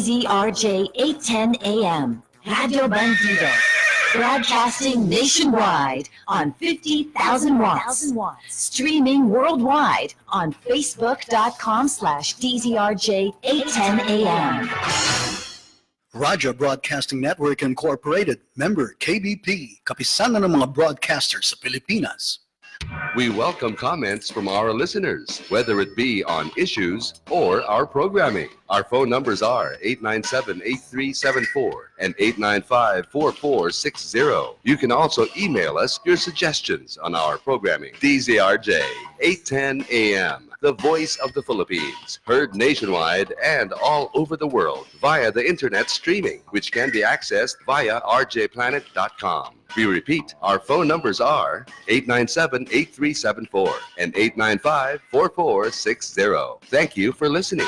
DZRJ 810 AM, Radio Bandido, broadcasting nationwide on 50,000 watts, streaming worldwide on facebook.com/DZRJ 810 AM. Raja Broadcasting Network Incorporated, member KBP, kapisanan ng mga broadcasters sa Pilipinas. We welcome comments from our listeners, whether it be on issues or our programming. Our phone numbers are 897-8374 and 895-4460. You can also email us your suggestions on our programming. DZRJ 810 AM, the voice of the Philippines, heard nationwide and all over the world via the internet streaming, which can be accessed via rjplanet.com. We repeat, our phone numbers are 897-8374 and 895-4460. Thank you for listening.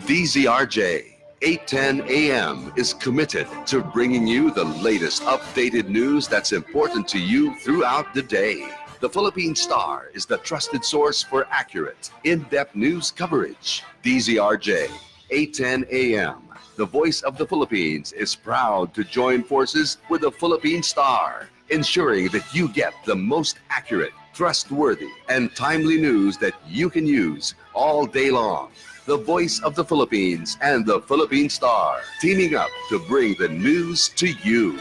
DZRJ 810 AM is committed to bringing you the latest updated news that's important to you throughout the day. The Philippine Star is the trusted source for accurate, in-depth news coverage. DZRJ 810 AM, the voice of the Philippines, is proud to join forces with the Philippine Star, ensuring that you get the most accurate, trustworthy, and timely news that you can use all day long. The voice of the Philippines and the Philippine Star, teaming up to bring the news to you.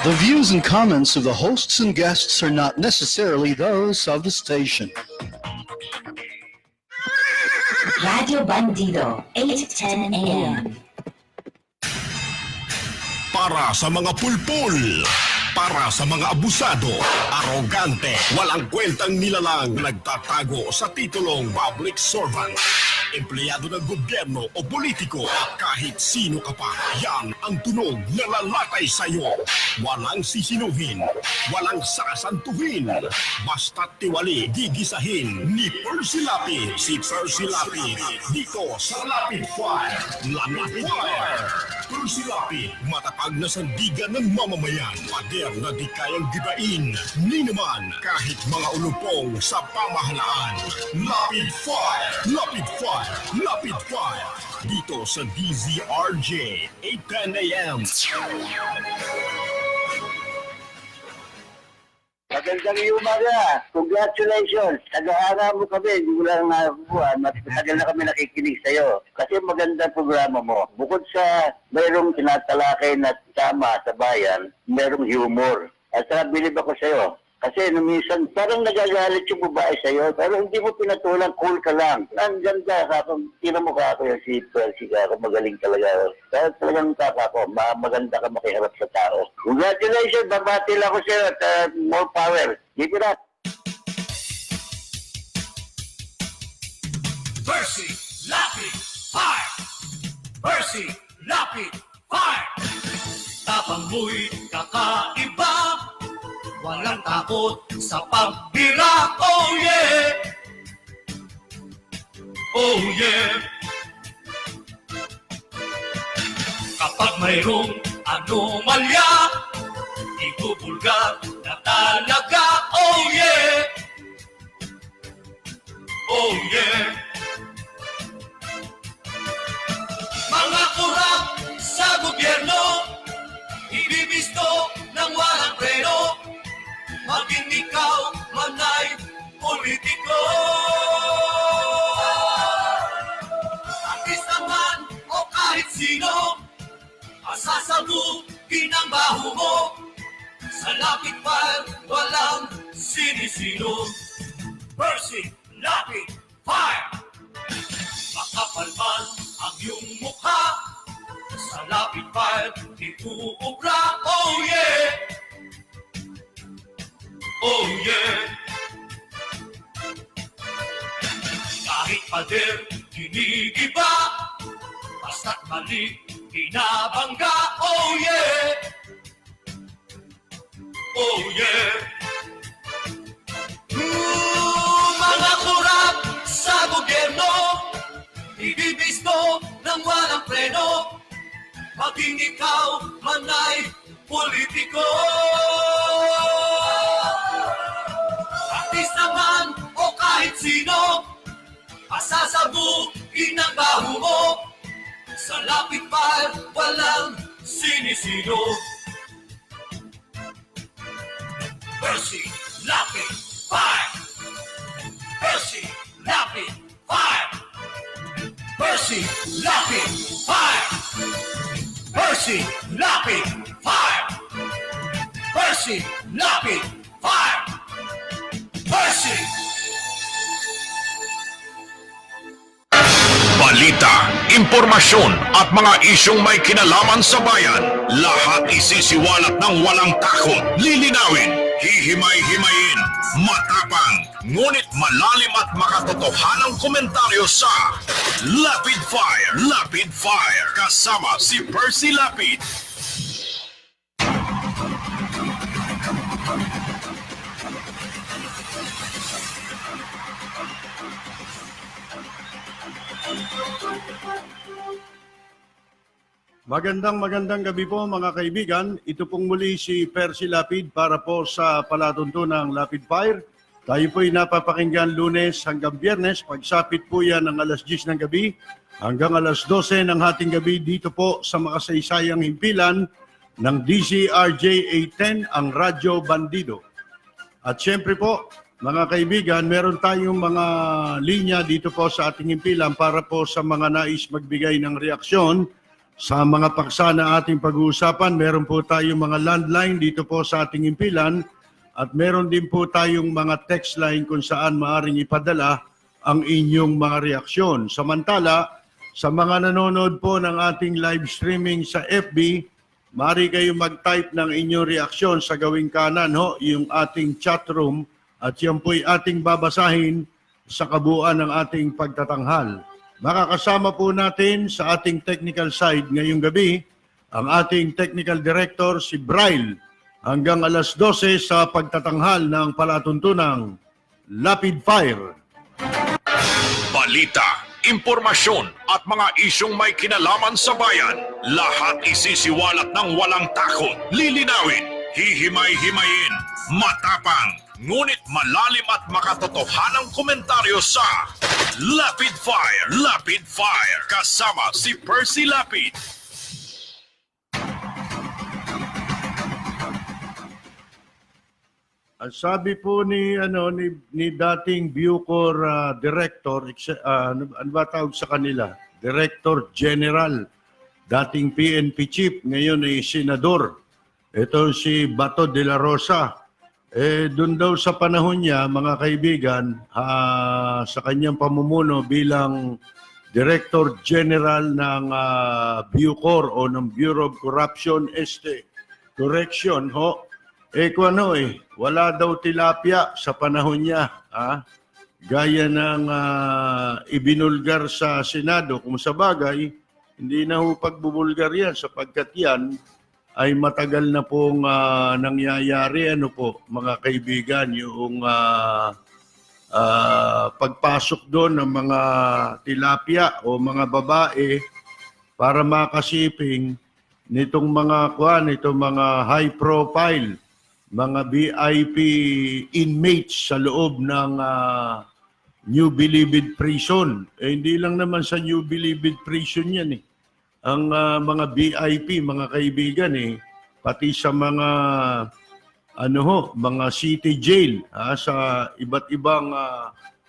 The views and comments of the hosts and guests are not necessarily those of the station. Radio Bandido 810 AM. Para sa mga pulpul, para sa mga abusado, arogante, walang kwentang nilalang, nagtatago sa titulong public servant, empleyado ng gobyerno o politiko, at kahit sino ka pa, yan ang tunog na lalatay sa'yo. Walang sisinuhin, walang sasantuhin, basta't tiwali, gigisahin ni Percy Lapid, si Percy Lapid, dito sa Lapid Fire. Lapid Fire! Percy Lapid, matatag na sandigan ng mamamayan, pader na di kayang gibain, ni naman kahit mga ulupong sa pamahalaan. Lapid Fire! Lapid Fire! Lapid Fire! Dito sa DZRJ 810 AM. Magandang umaga. Congratulations. Tagahanga mo kami. Hindi ko lang nabubuhan. Matagal na kami nakikinig sa'yo. Kasi magandang programa mo. Bukod sa mayroong tinatalakay na tama sa bayan, mayroong humor. At saka bilib ako sa'yo. Kasi minsan parang nagagalit yung babae sa'yo, pero hindi mo pinatulang, cool ka lang. Ang ganda, tira mo ka ako yung si Percy ka ako, magaling talaga. Kaya talagang ako, maganda ka makiharap sa tao. Congratulations, babati lang ako sa'yo at more power. Keep it up. Percy Lapid Fire! Percy Lapid Fire! Tapang mo'y kakaiba, walang takot sa pagbira. Oh yeah! Oh yeah! Kapag mayroong anomalya, ibubulgar na talaga. Oh yeah! Oh yeah! Mga kurap sa gobyerno, ibibisto ng walang preno, maging ikaw man ay politiko. Artista man o kahit sino, asasabugin ang baho mo. Sa Lapid Fire, walang sinisino. Percy Lapid Fire! Makapal man ang iyong mukha, sa Lapid Fire, ituubra. Oh yeah! Oh yeah! Kahit pader, ginigiba, basta't mali, binabangga. Oh yeah! Oh yeah! Mga kurap sa gobyerno, ibibisto ng walang preno, maging ikaw man ay politiko. Artista man o kahit Sasabukin ang baho mo. Sa lapit fire, walang sinisino. Percy, lapit fire. Percy, lapit fire. Percy, lapit fire. Percy, lapit fire. Percy, lapit fire. Percy! Balita, impormasyon at mga isyong may kinalaman sa bayan. Lahat isisiwalat ng walang takot. Lilinawin, hihimay-himayin, matapang, ngunit malalim at makatotohanang komentaryo sa Lapid Fire, kasama si Percy Lapid. Magandang gabi po mga kaibigan. Ito pong muli si Percy Lapid para po sa palatuntunang Lapid Fire. Tayo po'y napapakinggan Lunes hanggang Biyernes. Pagsapit po yan ng alas 10 ng gabi hanggang alas 12 ng hating gabi dito po sa makasaysayang himpilan ng DZRJ 810, ang Radyo Bandido. At syempre po, mga kaibigan, meron tayong mga linya dito po sa ating himpilan para po sa mga nais magbigay ng reaksyon sa mga paksa na ating pag-uusapan. Meron po tayong mga landline dito po sa ating himpilan at meron din po tayong mga text line kung saan maaaring ipadala ang inyong mga reaksyon. Samantala, sa mga nanonood po ng ating live streaming sa FB, maaari kayong mag-type ng inyong reaksyon sa gawing kanan, yung ating chat room, at yan po'y ating babasahin sa kabuuan ng ating pagtatanghal. Makakasama po natin sa ating technical side ngayong gabi ang ating technical director si Braille hanggang alas 12 sa pagtatanghal ng palatuntunang Lapid Fire. Balita, impormasyon at mga isyong may kinalaman sa bayan. Lahat isisiwalat ng walang takot. Lilinawin, hihimay-himayin, matapang, ngunit malalim at makatotohanang komentaryo sa Lapid Fire, kasama si Percy Lapid. Ang sabi po ni dating Bucor director, ano ba tawag sa kanila? Director General, dating PNP chief, ngayon ay senador. Ito si Bato de la Rosa. Doon daw sa panahon niya, mga kaibigan, sa kanyang pamumuno bilang Director General ng Bucor o ng Bureau of Corruption Correction, wala daw tilapia sa panahon niya. Gaya ng ibinulgar sa Senado. Kung sa bagay, hindi na ho pagbubulgar yan sapagkat yan ay matagal na pong nangyayari, mga kaibigan, yung pagpasok doon ng mga tilapia o mga babae para makasiping nitong mga high profile, mga VIP inmates sa loob ng New Bilibid Prison. Hindi lang naman sa New Bilibid Prison yan ang mga VIP, mga kaibigan, pati sa mga mga city jail, sa iba't ibang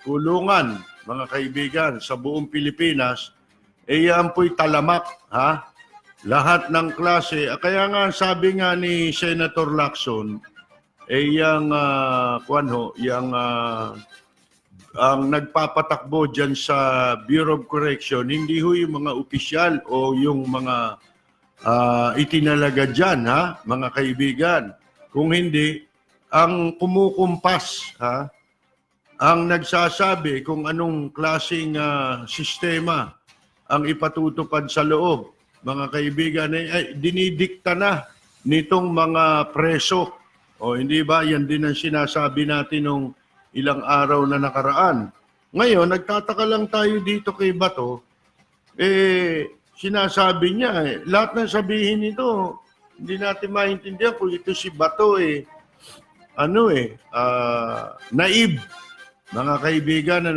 kulungan, mga kaibigan, sa buong Pilipinas, yan po'y talamak, lahat ng klase. Kaya nga sabi nga ni Senator Lacson, ang nagpapatakbo dyan sa Bureau of Correction, hindi ho yung mga opisyal o yung mga itinalaga dyan, mga kaibigan. Kung hindi, ang kumukumpas, ang nagsasabi kung anong klaseng sistema ang ipatutupad sa loob, mga kaibigan, dinidikta na nitong mga preso. O hindi ba, yan din ang sinasabi natin nung ilang araw na nakaraan. Ngayon, nagtataka lang tayo dito kay Bato, sinasabi niya, lahat ng sabihin nito, hindi natin maintindihan kung ito si Bato, naive, mga kaibigan,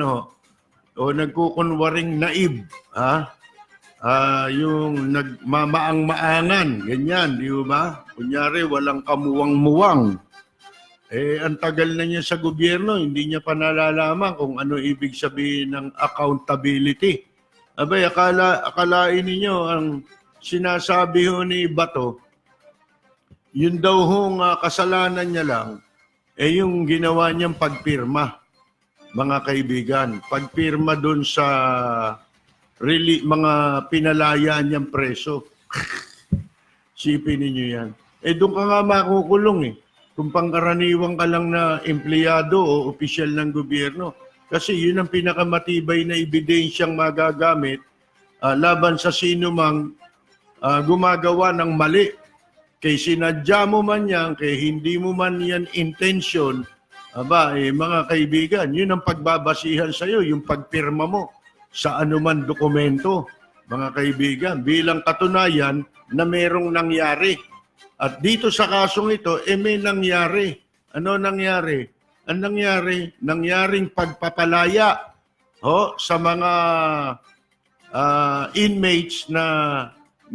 o nagkukunwaring naib, yung nagmamaang-maangan, ganyan, di ba? Kunyari, walang kamuwang-muwang. Ang tagal na niya sa gobyerno, hindi niya pa nalalaman kung ano ibig sabihin ng accountability. Abay, akalain ninyo, ang sinasabi ho ni Bato, yun daw hong kasalanan niya lang, yung ginawa niyang pagpirma, mga kaibigan. Pagpirma doon sa mga pinalaya niyang preso. Sipin ninyo yan. Doon ka nga makukulong kung pangkaraniwan ka lang na empleyado o opisyal ng gobyerno. Kasi yun ang pinakamatibay na ebidensyang magagamit laban sa sino mang gumagawa ng mali. Kay sinadya mo man yan, kay hindi mo man yan intention, mga kaibigan, yun ang pagbabasihan sa'yo, yung pagpirma mo sa anuman dokumento, mga kaibigan, bilang katunayan na merong nangyari. At dito sa kasong ito, may nangyari. Ano nangyari? Ang nangyari, nangyaring pagpapalaya sa mga inmates na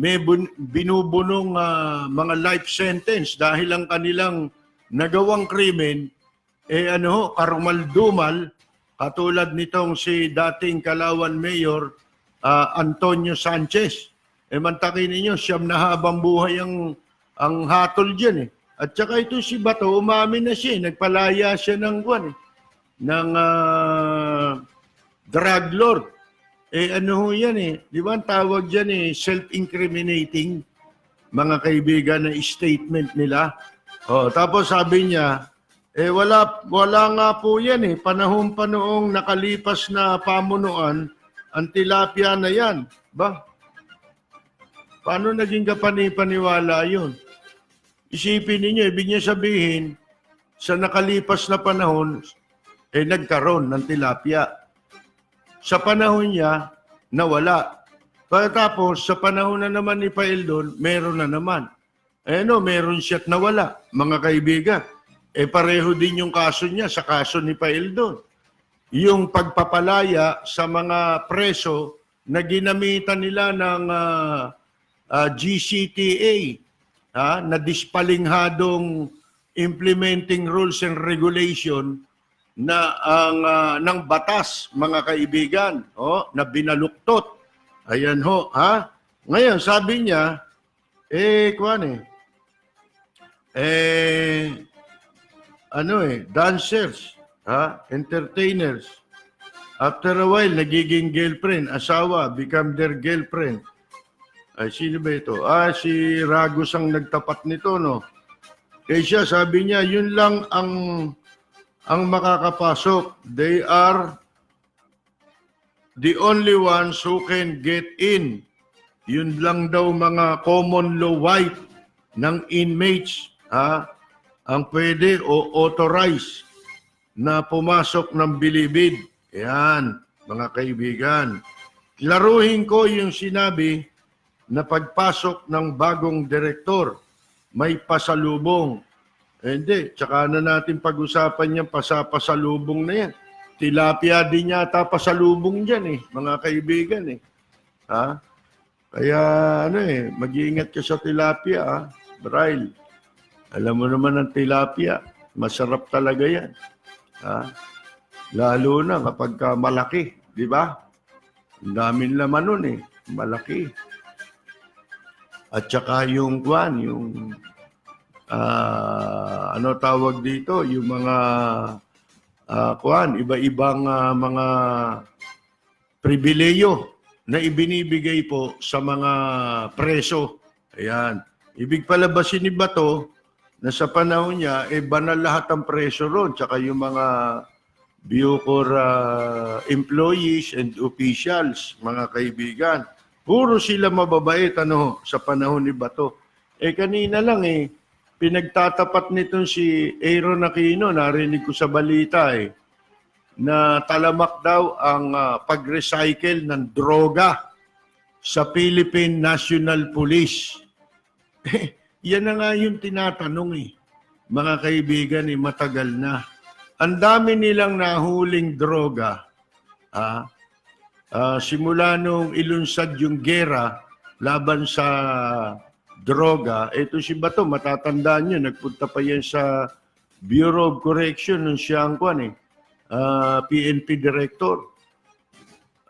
may binubunong mga life sentence dahil ang kanilang nagawang krimen, karumal-dumal, katulad nitong si dating Kalawan Mayor Antonio Sanchez. Mantakin ninyo, siyam na habang buhay ang hatol dyan At saka ito si Bato, umamin na siya, nagpalaya siya ng drug lord. Ano ho yan Di ba ang tawag dyan self-incriminating, mga kaibigan, na statement nila. Tapos sabi niya, wala nga po yan panahon pa noong nakalipas na pamunuan, ang tilapia na yan. Ba? Paano naging kapanipaniwala yun? Isipin ninyo, ibig niya sabihin, sa nakalipas na panahon, nagkaroon ng tilapia. Sa panahon niya, nawala. Pagkatapos, sa panahon na naman ni Paeldon, meron na naman. Meron siya't nawala, mga kaibigan. Pareho din yung kaso niya sa kaso ni Paeldon. Yung pagpapalaya sa mga preso na ginamitan nila ng GCTA, na dispalinghadong implementing rules and regulation na ng batas, mga kaibigan, na binaluktot. Ayan ho, Ngayon, sabi niya, dancers, entertainers. After a while, nagiging girlfriend, asawa, become their girlfriend. Ay, sino ba ito? Si Ragos ang nagtapat nito, no? Siya, sabi niya, yun lang ang makakapasok. They are the only ones who can get in. Yun lang daw mga common law right ng inmates, ang pwede o authorize na pumasok ng bilibid. Yan, mga kaibigan. Laruhin ko yung sinabi na pagpasok ng bagong direktor, may pasalubong. Hindi, tsaka na natin pag-usapan yung pasalubong na yan. Tilapia din yata pasalubong dyan mga kaibigan Kaya mag-iingat ka sa tilapia Braille. Alam mo naman ang tilapia, masarap talaga yan. Lalo na kapag malaki, di ba? Ang daming laman nun malaki. At saka yung tawag dito, yung mga iba-ibang mga pribileyo na ibinibigay po sa mga preso. Ayan. Ibig palabasin ni Bato na sa panahon niya, banal lahat ang preso ron, tsaka yung mga Bucor employees and officials, mga kaibigan. Puro sila mababait sa panahon ni Bato. Kanina lang pinagtatapat nitong si Aaron Aquino, narinig ko sa balita na talamak daw ang pag-recycle ng droga sa Philippine National Police. Yan na nga yung tinatanong mga kaibigan matagal na. Ang dami nilang nahuling droga simula nung ilunsad yung gera laban sa droga, ito si Bato, matatandaan nyo, nagpunta pa yan sa Bureau of Correction nung siya ang PNP Director.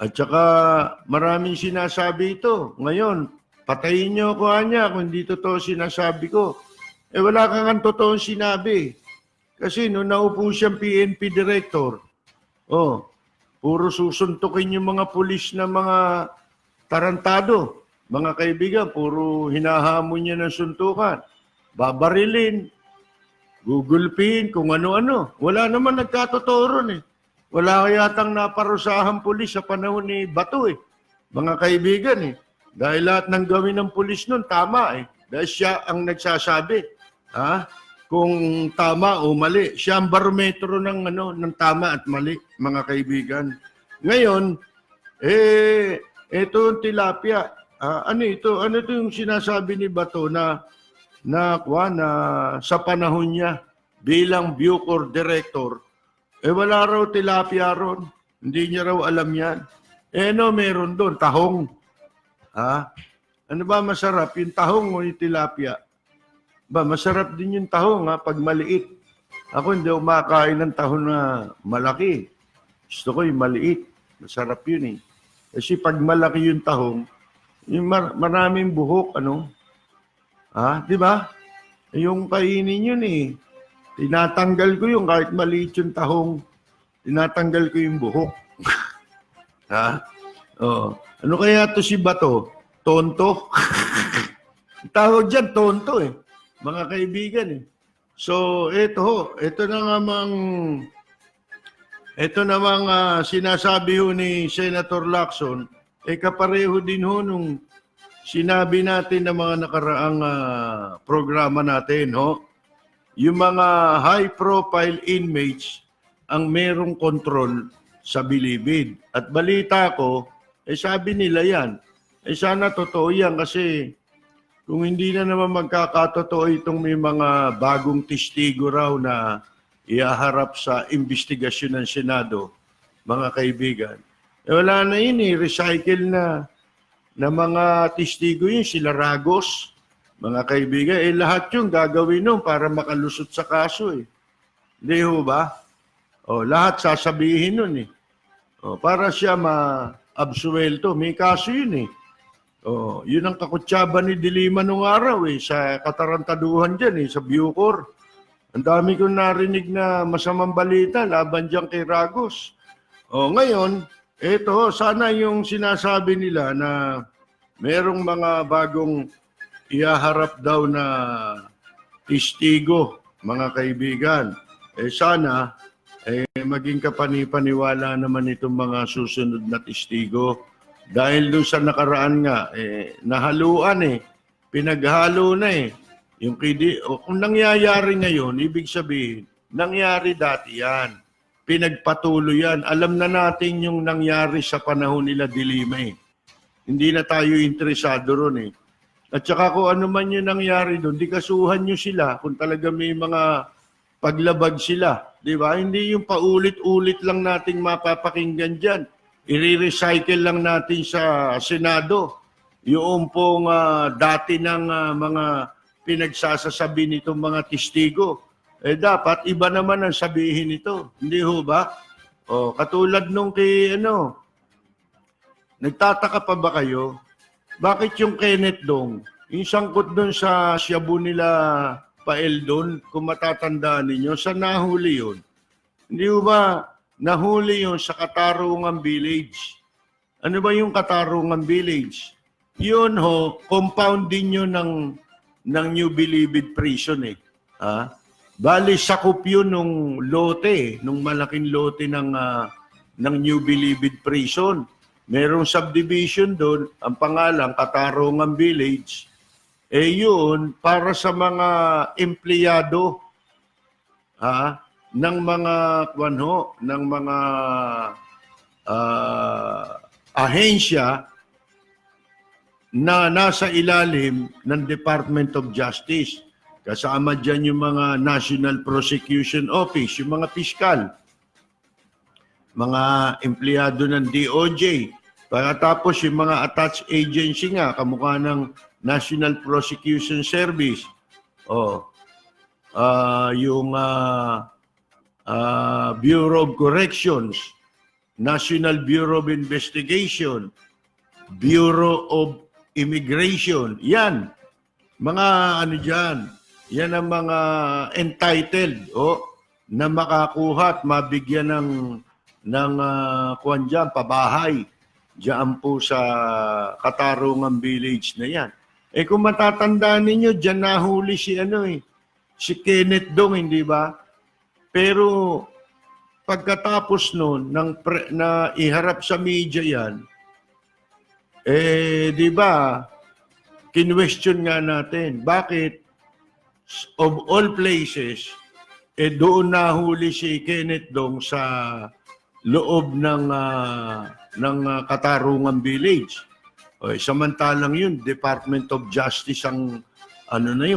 At saka maraming sinasabi ito. Ngayon, patayin nyo ako niya kung hindi totoo sinasabi ko. Wala kang totoong sinabi. Kasi nung naupo siyang PNP Director, puro susuntukin yung mga pulis na mga tarantado. Mga kaibigan, puro hinahamon niya ng suntukan. Babarilin, gugulpin, kung ano-ano. Wala naman nagkatotoo ron eh. Wala yatang naparusahang pulis sa panahon ni Bato eh. Mga kaibigan eh. Dahil lahat ng gawin ng pulis nun, tama eh. Dahil siya ang nagsasabi. Kung tama o mali. Siya ang barometro ng tama at mali, mga kaibigan. Ngayon, ito yung tilapia. Ano ito? Ano ito yung sinasabi ni Bato na sa panahon niya bilang Bucor Director, wala raw tilapia ron. Hindi niya raw alam yan. Meron doon? Tahong. Ano ba masarap? Yung tahong o yung tilapia? Masarap din yung tahong pag maliit. Ako hindi umakain ng tahong na malaki. Gusto ko yung maliit. Masarap yun eh. Kasi pag malaki yung tahong, yung maraming buhok, di ba? Yung kainin yun eh. Tinatanggal ko yung kahit maliit yung tahong, tinatanggal ko yung buhok. Ano kaya to si Bato? Tonto? Tawag dyan, tonto eh. Mga kaibigan eh. So, ito namang sinasabi ho ni Senator Lacson, kapareho din ho nung sinabi natin ng mga nakaraang programa natin, yung mga high-profile inmates ang merong control sa bilibid. At balita ko, sabi nila yan. Sana totoo yan kasi kung hindi na naman magkakatotoo itong may mga bagong testigo raw na iaharap sa investigasyon ng Senado, mga kaibigan. Wala na yun eh, recycle na mga testigo yun, sila Ragos, mga kaibigan. Lahat yung gagawin nun para makalusot sa kaso eh. Hindi ho ba? Lahat sasabihin nun eh. Para siya ma-absuelto. May kaso yun eh. Yun ang kakutsaba ni Dilima nung araw eh, sa katarantaduhan dyan eh, sa Bucor. Ang dami kong narinig na masamang balita laban dyan kay Ragos. Ngayon, ito, sana yung sinasabi nila na merong mga bagong ihaharap daw na testigo, mga kaibigan. Sana, maging kapanipaniwala naman itong mga susunod na testigo. Dahil doon sa nakaraan nga, nahaluan pinaghalo na Yung kung nangyayari ngayon, ibig sabihin, nangyari dati yan. Pinagpatuloy yan. Alam na natin yung nangyari sa panahon nila Dilima Hindi na tayo interesado ron At saka kung ano man yung nangyari doon, di kasuhan nyo sila kung talaga may mga paglabag sila. Di ba? Hindi yung paulit-ulit lang nating mapapakinggan dyan. I-recycle lang natin sa Senado. Yung pong dati ng mga pinagsasasabi nitong mga testigo. Dapat iba naman ang sabihin nito. Hindi ho ba? Katulad nung nagtataka pa ba kayo? Bakit yung Kenneth Dong, yung sangkot doon sa Shabu nila Paeldon, kung matatandaan ninyo, sa nahuli yun? Hindi ho ba nahuli yun sa Katarungan Village? Ano ba yung Katarungan Village? Yun ho, compound din yun ng New Bilibid Prison Bali, sakop yun nung lote, nung malaking lote ng New Bilibid Prison. Merong subdivision doon, ang pangalan, Katarungan Village. Yun, para sa mga empleyado ng mga ahensya na nasa ilalim ng Department of Justice. Kasama dyan yung mga National Prosecution Office, yung mga piskal, mga empleyado ng DOJ, Pagkatapos yung mga attached agency nga, kamukha ng National Prosecution Service, yung Bureau of Corrections, National Bureau of Investigation, Bureau of Immigration. Yan, mga ano dyan, yan ang mga entitled na makakuha at mabigyan ng kuwan dyan, pabahay dyan po sa Katarungan Village na yan. Kung matatandaan ninyo, dyan nahuli si si Kenneth Dong, hindi ba? Pero pagkatapos nun, na iharap sa media yan, di ba, kinwestiyon nga natin, bakit of all places, doon nahuli si Kenneth Dong sa loob ng Katarungan Village. Samantalang yun, Department of Justice ang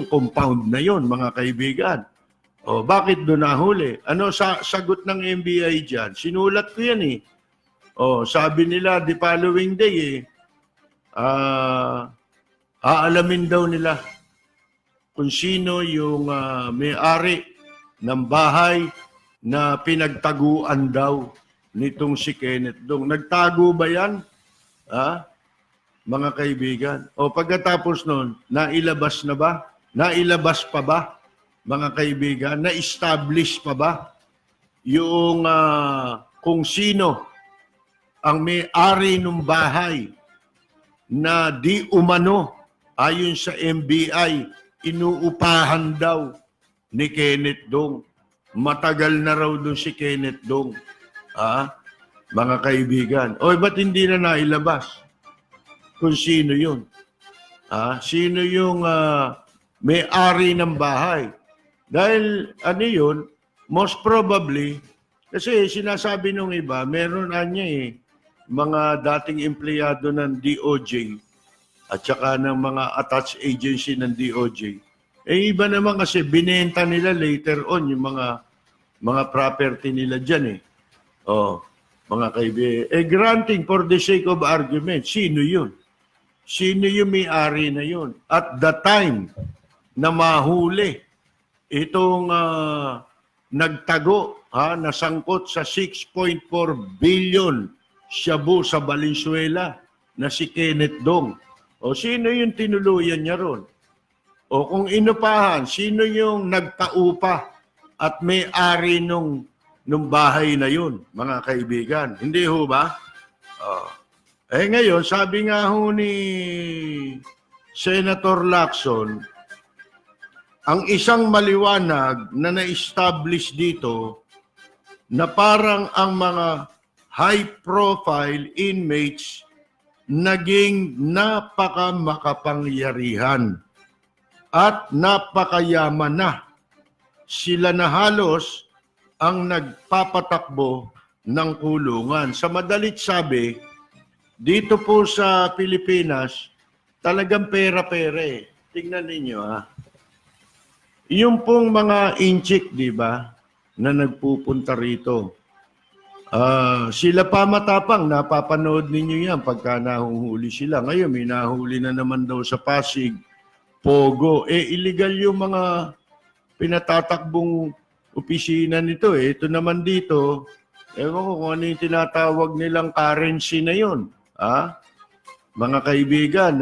compound na yun, mga kaibigan. Bakit doon nahuli? Sagot ng NBI dyan? Sinulat ko yan sabi nila, the following day aalamin daw nila kung sino yung may-ari ng bahay na pinagtaguan daw nitong si Kenneth Dong. Nagtago ba yan? Mga kaibigan. Pagkatapos nun, nailabas na ba? Nailabas pa ba? Mga kaibigan, na-establish pa ba yung kung sino ang may-ari ng bahay na di umano ayon sa NBI inuupahan daw ni Kenneth Dong. Matagal na raw doon si Kenneth Dong. Mga kaibigan. Ba't hindi na nailabas kung sino yun? Sino yung may-ari ng bahay? Dahil yun, most probably, kasi sinasabi nung iba, meron mga dating empleyado ng DOJ at saka ng mga attached agency ng DOJ. Iba naman kasi binenta nila later on yung mga property nila dyan mga kaibigan. Granting for the sake of argument, sino yun? Sino yung may-ari na yun? At the time na mahuli itong nagtago, nasangkot sa 6.4 billion shabu sa Valenzuela na si Kenneth Dong. Sino yung tinuluyan niya ron? Kung inupahan, sino yung nagpaupa at may-ari nung bahay na yun, mga kaibigan? Hindi ho ba? Ngayon, sabi nga ho ni Senator Lacson, ang isang maliwanag na na-establish dito na parang ang mga high-profile inmates naging napakamakapangyarihan at napakayaman na. Sila na halos ang nagpapatakbo ng kulungan. Sa madalit sabi, dito po sa Pilipinas, talagang pera-pera Tingnan ninyo Yung pong mga inchik, di ba, na nagpupunta rito. Sila pa matapang, napapanood ninyo yan pagka nahuhuli sila. Ngayon, may nahuli na naman daw sa Pasig, Pogo. Illegal yung mga pinatatakbong opisina nito. Ito naman dito, ewan ko kung ano yung tinatawag nilang currency na yun. Mga kaibigan,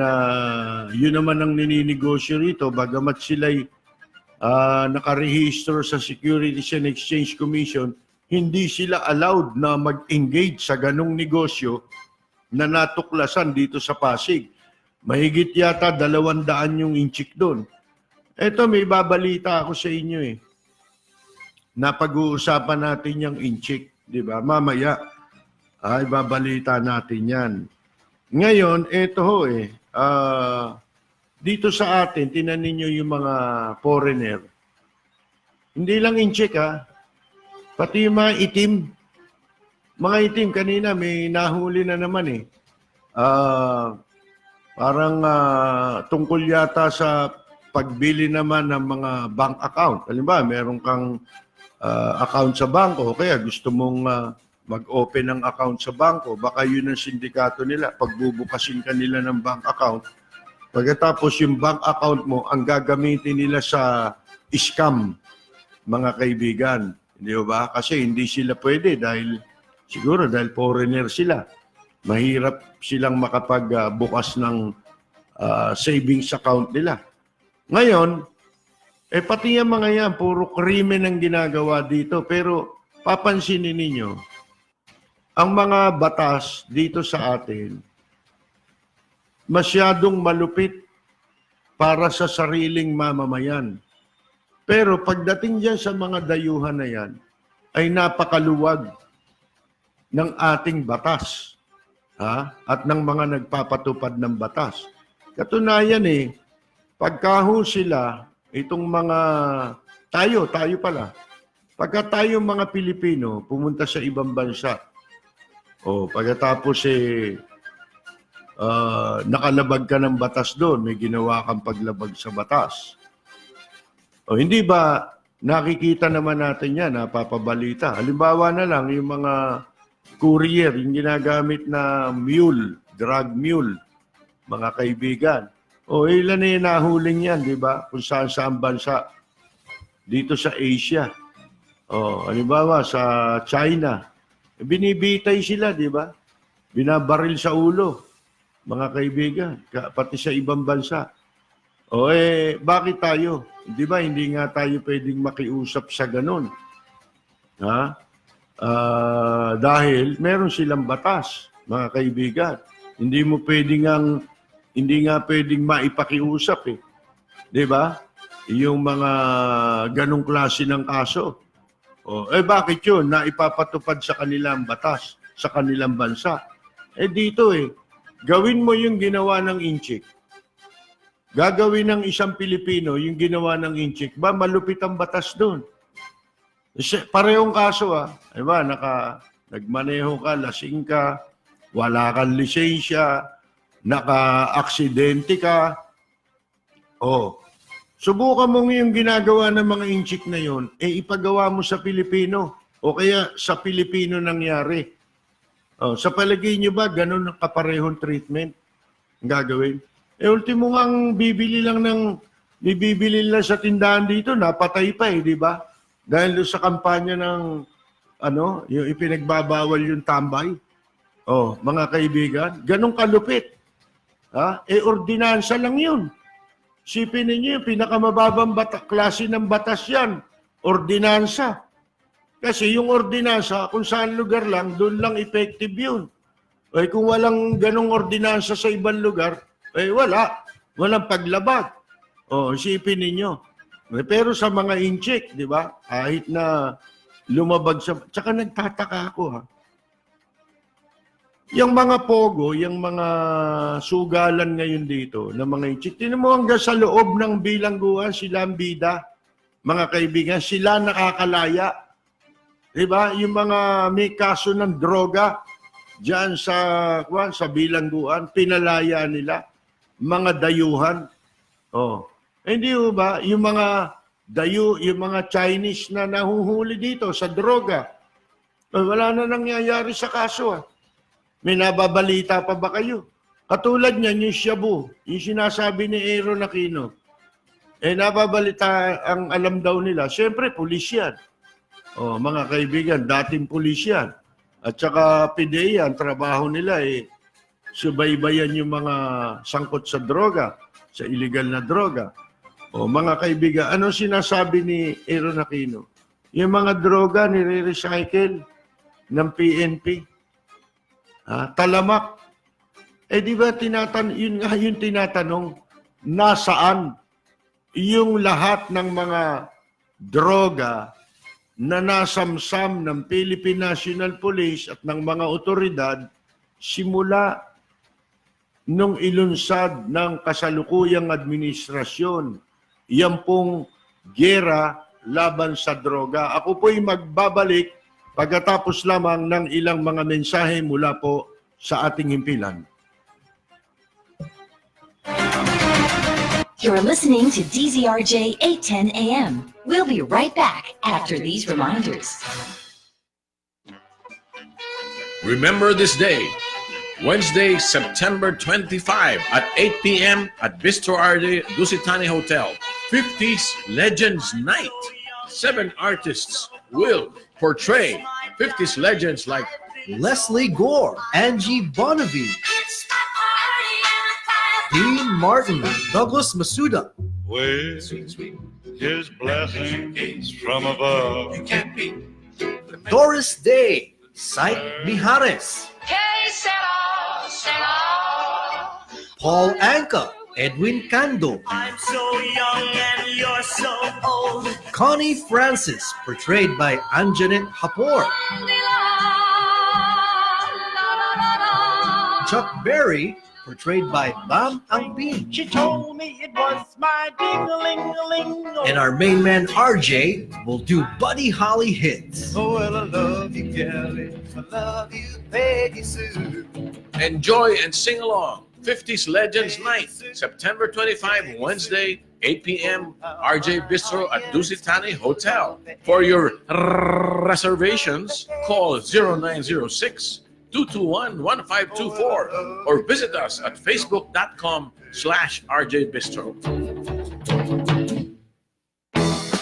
yun naman ang nininegosyo rito, bagamat sila'y nakarehistro sa Securities and Exchange Commission, hindi sila allowed na mag-engage sa ganong negosyo na natuklasan dito sa Pasig. Mahigit yata 200 yung inchik doon. Eto, may babalita ako sa inyo Napag-uusapan natin yung inchik, di ba? Mamaya, ay babalita natin yan. Ngayon, eto ho dito sa atin, tinan ninyo yung mga foreigner. Hindi lang inchik pati yung mga itim. Mga itim, kanina may nahuli na naman parang tungkol yata sa pagbili naman ng mga bank account. Halimbawa, meron kang account sa bangko, kaya gusto mong mag-open ng account sa bangko, baka yun ang sindikato nila. Pagbubukasin ka nila ng bank account, pagkatapos yung bank account mo, ang gagamitin nila sa scam, mga kaibigan. Hindi ba? Kasi hindi sila pwede dahil foreigner sila. Mahirap silang makapagbukas ng savings account nila. Ngayon, pati yung mga yan, puro krimen ang ginagawa dito. Pero papansinin ninyo, ang mga batas dito sa atin, masyadong malupit para sa sariling mamamayan. Pero pagdating dyan sa mga dayuhan na yan, ay napakaluwag ng ating batas at ng mga nagpapatupad ng batas. Katunayan pagkaho sila, itong mga tayo pala, pagka tayo mga Pilipino pumunta sa ibang bansa, pagkatapos nakalabag ka ng batas doon, may ginawa kang paglabag sa batas. Hindi ba nakikita naman natin yan, napapabalita. Halimbawa na lang, yung mga courier, yung ginagamit na mule, drug mule, mga kaibigan. Ilan na yung nahuling yan, di ba? Kung saan bansa. Dito sa Asia. Halimbawa, sa China. Binibitay sila, di ba? Binabaril sa ulo, mga kaibigan. Pati sa ibang bansa. Bakit tayo? Di ba, hindi nga tayo pwedeng makiusap sa ganun. Dahil meron silang batas, mga kaibigan. Hindi nga pwedeng maipakiusap Di ba? Yung mga ganong klase ng kaso. Bakit yun? Naipapatupad sa kanilang batas, sa kanilang bansa. Dito gawin mo yung ginawa ng Inchik. Gagawin ng isang Pilipino yung ginawa ng Inchik. Malupit ang batas doon. Parehong kaso Diba? Nagmaneho ka, lasing ka, wala kang lisensya, naka-aksidente ka. Subukan mo yung ginagawa ng mga Inchik na yon, ipagawa mo sa Pilipino. O kaya sa Pilipino nangyari. Sa palagay nyo ba, ganun ang kaparehong treatment ang gagawin? Ultimo ang bibili lang sa tindahan dito, napatay pa di ba? Dahil sa kampanya ng, yung ipinagbabawal yung tambay. Mga kaibigan, ganun kalupit. Ordinansa lang yun. Sipin ninyo, yung pinakamababang klase ng batas yan, ordinansa. Kasi yung ordinansa, kung saan lugar lang, doon lang effective yun. Kung walang ganong ordinansa sa ibang lugar, walang paglabag. Isipin ninyo. Pero sa mga Inchik, di ba? Kahit na lumabag tsaka nagtataka ako Yung mga pogo, yung mga sugalan ngayon dito na mga Inchik, tinan mo hanggang sa loob ng bilangguan, sila ang bida, mga kaibigan, sila nakakalaya. Diba? Yung mga may kaso ng droga diyan sa bilangguan, pinalaya nila, mga dayuhan. Hindi ba? Yung mga yung mga Chinese na nahuhuli dito sa droga, wala na nangyayari sa kaso May nababalita pa ba kayo? Katulad niyan, yung shabu, yung sinasabi ni Aaron Aquino. Nababalita, ang alam daw nila, siyempre, pulis yan. Mga kaibigan, dating pulis yan. At saka PDEA, ang trabaho nila subaybayan yung mga sangkot sa droga, sa illegal na droga. Mga kaibigan, ano sinasabi ni Aaron Aquino? Yung mga droga nire-recycle ng PNP. Talamak. Di ba yung tinatanong, nasaan yung lahat ng mga droga na nasamsam ng Philippine National Police at ng mga otoridad simula nung ilunsad ng kasalukuyang administrasyon. Yan pong giyera laban sa droga. Ako po'y magbabalik pagkatapos lamang ng ilang mga mensahe mula po sa ating himpilan. You're listening to DZRJ 810 AM. We'll be right back after these reminders. Remember this day, Wednesday, September 25 at 8 p.m. at Bistro RJ Dusitani Hotel. 50s Legends Night. 7 artists will portray 50s legends like Leslie Gore, Angie Bonnevie, Dean Martin, Douglas Masuda, With his blessings from above. Doris Day, Syed Mijares, Paul Anka, Edwin Cando, I'm so young and you're so old. Connie Francis, portrayed by Anjanet Hapor, Chuck Berry, portrayed by Bam Angpin, She told me it was my ding-a-ling-a-ling. and our main man RJ will do Buddy Holly hits. Oh, well, I love you, Kelly. I love you, Peggy Sue. Enjoy and sing along. 50s Legends Night, September 25, Wednesday, 8 p.m. RJ Bistro at Dusitani Hotel. For your reservations, call 0906-221-1524 or visit us at facebook.com/RJ Bistro.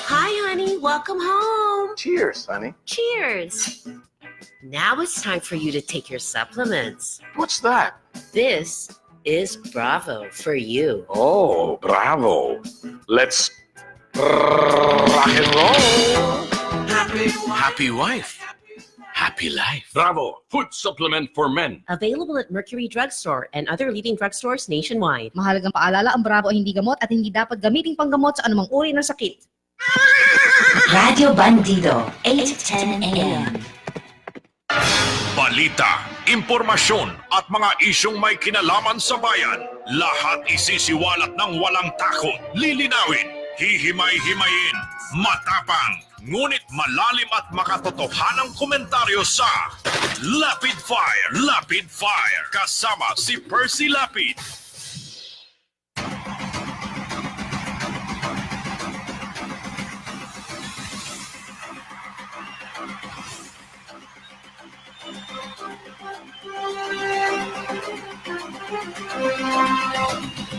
Hi, honey. Welcome home. Cheers, honey. Cheers. Now it's time for you to take your supplements. What's that? This is Bravo for you. Oh, bravo. Let's rock and roll. Happy wife. Happy life. Bravo, food supplement for men. Available at Mercury Drugstore and other leading drugstores nationwide. Mahalagang paalala, ang Bravo ay hindi gamot at hindi dapat gamiting panggamot sa anumang uri ng sakit. Radio Bandido, 8:10 a.m. Balita, impormasyon at mga isyong may kinalaman sa bayan. Lahat isisiwalat ng walang takot. Lilinawin, hihimay-himayin, matapang, ngunit malalim at makatotohanang komentaryo sa Lapid Fire, kasama si Percy Lapid.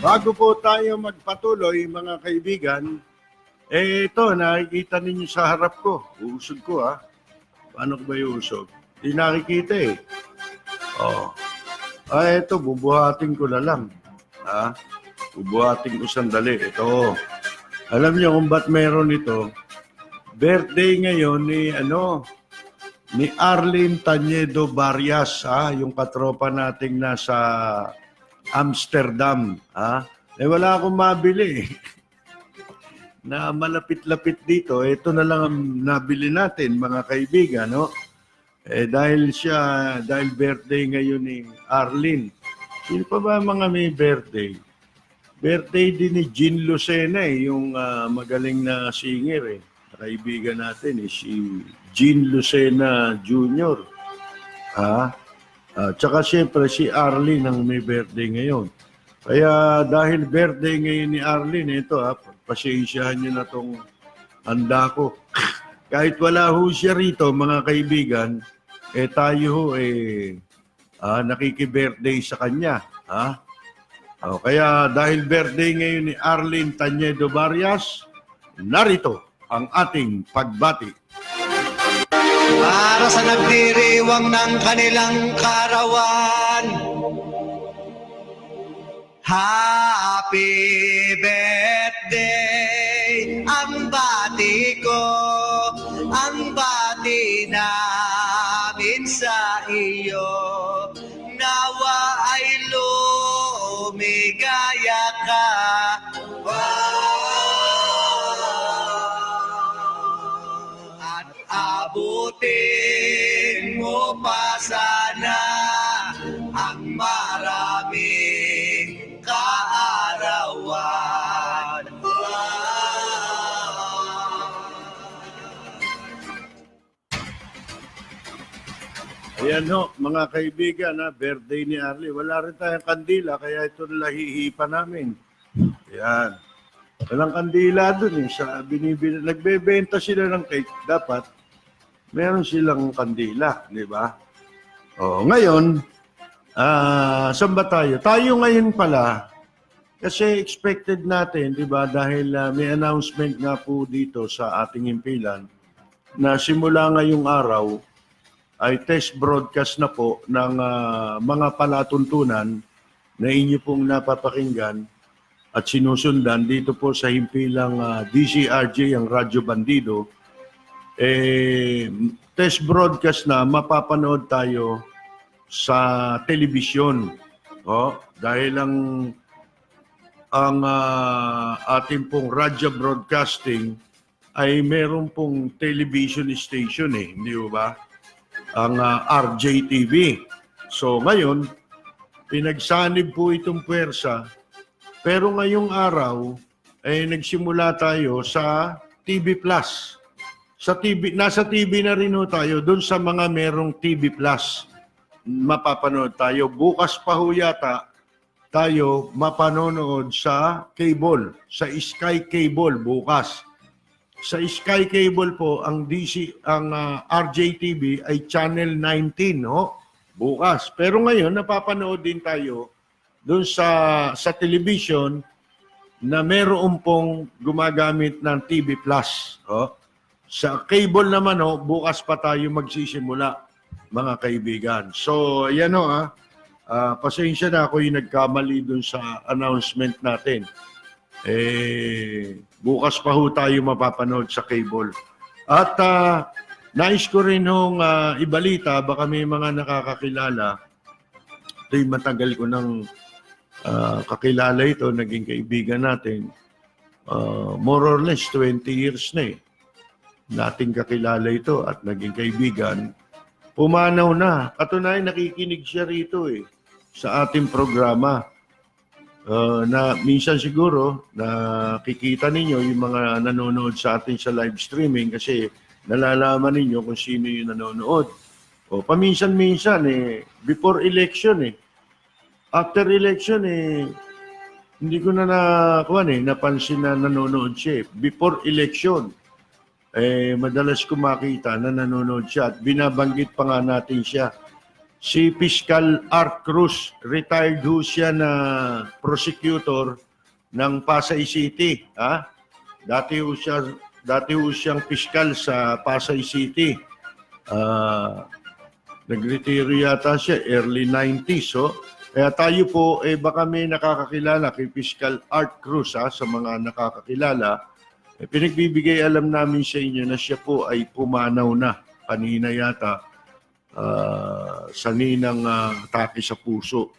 Bago po tayo magpatuloy, mga kaibigan, ito, nakikita ninyo sa harap ko. Uusog ko, ha? Paano ko ba iusog? Di nakikita, eh. Oh. Ito, bubuhatin ko na lang. Ha? Bubuhatin ko sandali. Ito. Alam niyo kung ba't meron ito? Birthday ngayon ni Arlene Tañedo Barrias, yung katropa nating nasa Amsterdam, wala akong mabili na malapit-lapit dito. Ito na lang ang nabili natin, mga kaibigan, no? Dahil birthday ngayon ni Arlene. Sino pa ba mga may birthday? Birthday din ni Jean Lucena, yung magaling na singer, kaibigan natin, si Jean Lucena Jr. Tsaka siyempre si Arlene ang may birthday ngayon. Kaya dahil birthday ngayon ni Arlene, ito pasensyahan nyo na itong handa ko. Kahit wala ho siya rito, mga kaibigan, tayo ho nakiki-birthday sa kanya. Kaya dahil birthday ngayon ni Arlene Tañedo Barrias, narito ang ating pagbati. Para sa nagdiriwang ng kanilang karawan, happy birthday ang bati ko, ang bati namin sa iyo. Nawa ay lumigaya ka. Abutin mo pa sana ang maraming kaarawan. Ayan ho, mga kaibigan, birthday ni Arlene. Wala rin tayong kandila, kaya ito nahihipa namin. Ayan. Walang kandila dun nagbebenta sila ng cake. Dapat meron silang kandila, di ba? Ngayon, saan ba tayo? Tayo ngayon pala, kasi expected natin, di ba, dahil may announcement nga po dito sa ating himpilan, na simula ngayong araw, ay test broadcast na po ng mga palatuntunan na inyo pong napapakinggan at sinusundan dito po sa himpilang DCRJ, ang Radyo Bandido. Test broadcast na mapapanood tayo sa telebisyon. Dahil ang ating pong radyo broadcasting ay meron pong television station hindi ba? Ang RJTV. So ngayon, pinagsanib po itong puwersa, pero ngayong araw ay nagsimula tayo sa TV Plus. Nasa TV na rin tayo, doon sa mga merong TV Plus. Mapapanood tayo. Bukas pa ho yata tayo mapanonood sa cable, sa Sky Cable bukas. Sa Sky Cable po, ang RJTV ay Channel 19, bukas. Pero ngayon, napapanood din tayo doon sa television na meron pong gumagamit ng TV Plus. Sa cable naman, bukas pa tayo magsisimula, mga kaibigan. So, yan pasensya na ako yung nagkamali doon sa announcement natin. Bukas pa ho tayo mapapanood sa cable. At nais ko rin ibalita, baka may mga nakakakilala. Ito'y matagal ko nang kakilala ito, naging kaibigan natin. More or less 20 years na nating kakilala ito at naging kaibigan. Pumanaw na. Katunayan, nakikinig siya rito sa ating programa. Na minsan siguro nakikita ninyo yung mga nanonood sa atin sa live streaming kasi nalalaman ninyo kung sino yung nanonood. Paminsan-minsan before election after election hindi ko na napansin na nanonood siya. Before election madalas ko makita na nanonood siya at binabanggit pa nga natin siya. Si Fiscal Art Cruz, retired ho siya na prosecutor ng Pasay City. Dati ho siyang fiscal sa Pasay City. Nagretiro yata siya, early 90s. Kaya tayo po, baka may nakakakilala kay Fiscal Art Cruz, sa mga nakakakilala. Pinagbibigay alam namin sa inyo na siya po ay pumanaw na kanina yata. Saninang atake sa puso.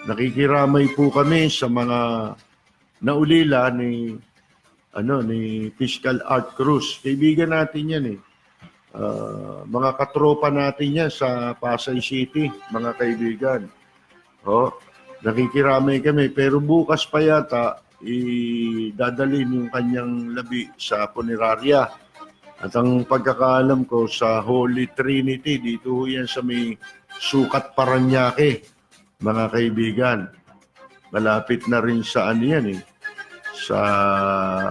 Nakikiramay po kami sa mga naulila ni Fiscal Art Cruz. Kaibigan natin yan mga katropa natin yan sa Pasay City, mga kaibigan. Nakikiramay kami, pero bukas pa yata dadalhin yung kanyang labi sa punerarya. At ang pagkakaalam ko sa Holy Trinity, dito yan sa may Sukat Paranaque, mga kaibigan. Malapit na rin sa sa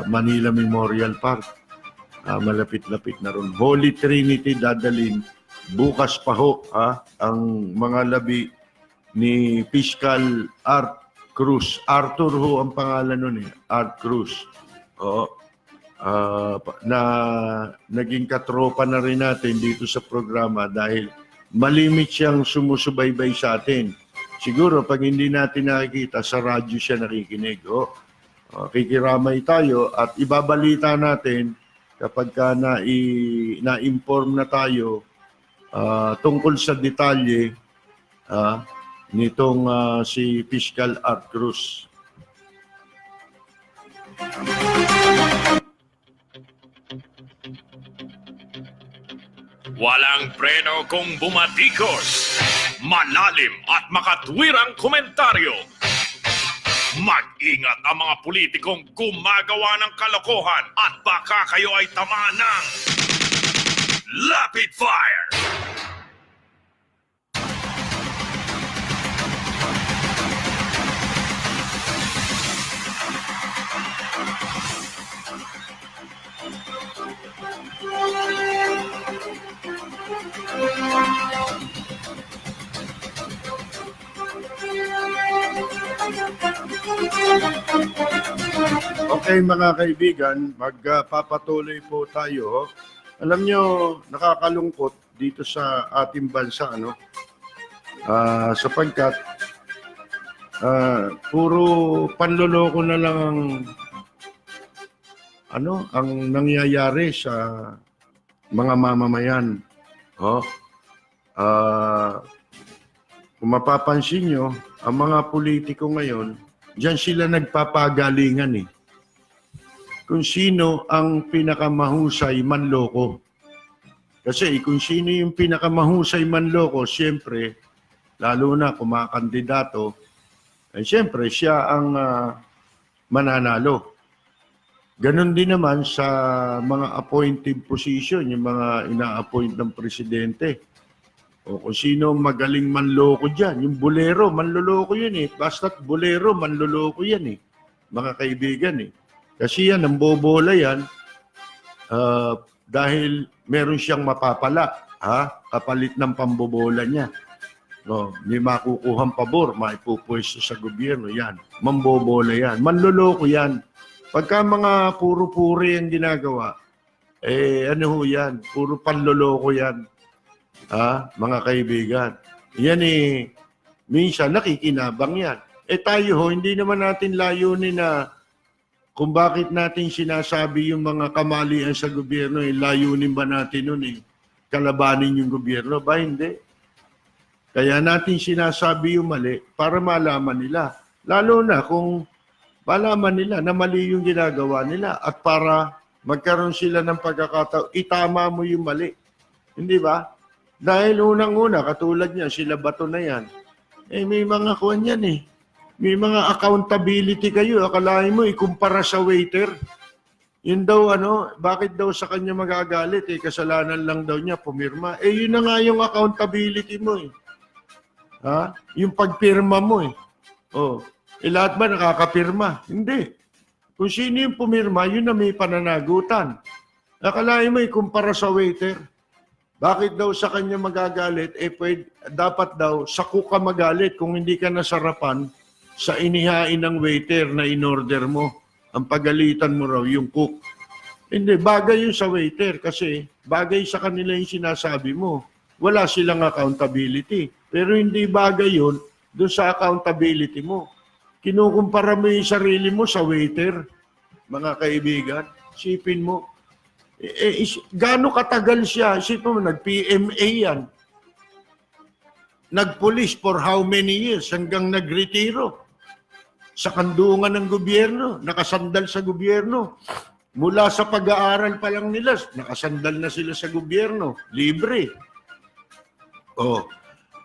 Manila Memorial Park. Malapit-lapit na rin. Holy Trinity dadalhin. Bukas pa ho ang mga labi ni Fiscal Art Cruz. Arthur ho ang pangalan nun Art Cruz. Na naging katropa na rin natin dito sa programa dahil malimit siyang sumusubaybay sa atin. Siguro pag hindi natin nakikita, sa radyo siya nakikinig. Kikiramay tayo at ibabalita natin kapag na-inform na tayo tungkol sa detalye nitong si Fiscal Art Cruz. Walang preno kung bumatikos. Malalim at makatwirang komentaryo. Mag-ingat ang mga politikong gumagawa ng kalokohan at baka kayo ay tamaan ng Rapid Fire. Okay mga kaibigan, magpapatuloy po tayo. Alam nyo, nakakalungkot dito sa ating bansa, ano? Sapagkat puro panloloko na lang ang nangyayari sa mga mamamayan. Kung mapapansin nyo, ang mga politiko ngayon, diyan sila nagpapagalingan eh. Kung sino ang pinakamahusay manloko. Kasi kung sino yung pinakamahusay manloko, siyempre, lalo na kumakandidato, siyempre siya ang mananalo. Ganon din naman sa mga appointed position, yung mga ina-appoint ng presidente. O kung sino magaling manloko dyan, yung bolero, manloloko yun eh. Basta't bolero, manloloko yan eh. Mga kaibigan eh. Kasi yan, ang bobola yan, dahil meron siyang mapapala, kapalit ng pambobola niya. No, may makukuhang pabor, maipupwesto sa gobyerno, yan. Mambobola yan, manloloko yan. Pagka mga puro-puri ang ginagawa, ano ho yan, puro panloloko yan. Mga kaibigan. Yan minsan nakikinabang yan. Tayo ho, hindi naman natin layunin na kung bakit natin sinasabi yung mga kamalian sa gobyerno, layunin ba natin nun kalabanin yung gobyerno? Ba hindi? Kaya natin sinasabi yung mali para malaman nila. Lalo na kung malaman nila na mali yung ginagawa nila at para magkaroon sila ng pagkakataon, itama mo yung mali. Hindi ba? Dahil unang-una, katulad niya, sila Bato na yan, may mga kuwan yan eh. May mga accountability kayo. Akalain mo, ikumpara sa waiter. Yun daw, bakit daw sa kanya magagalit? Kasalanan lang daw niya, pumirma. Yun na nga yung accountability mo eh. Yung pagpirma mo eh. Lahat ba nakakapirma? Hindi. Kung sino yung pumirma, yun na may pananagutan. Akalain mo, ikumpara sa waiter. Bakit daw sa kanya magagalit? Dapat daw, sa cook ka magalit kung hindi ka nasarapan sa inihain ng waiter na in-order mo. Ang pagalitan mo raw yung cook. Hindi, bagay yun sa waiter kasi bagay sa kanila yung sinasabi mo. Wala silang accountability. Pero hindi bagay yun doon sa accountability mo. Kinukumpara mo yung sarili mo sa waiter, mga kaibigan. Isipin mo. Gaano katagal siya? Isipin mo, nag-PMA yan. Nag-police for how many years hanggang nagretiro? Sa kandungan ng gobyerno, nakasandal sa gobyerno. Mula sa pag-aaral pa lang nila, nakasandal na sila sa gobyerno. Libre.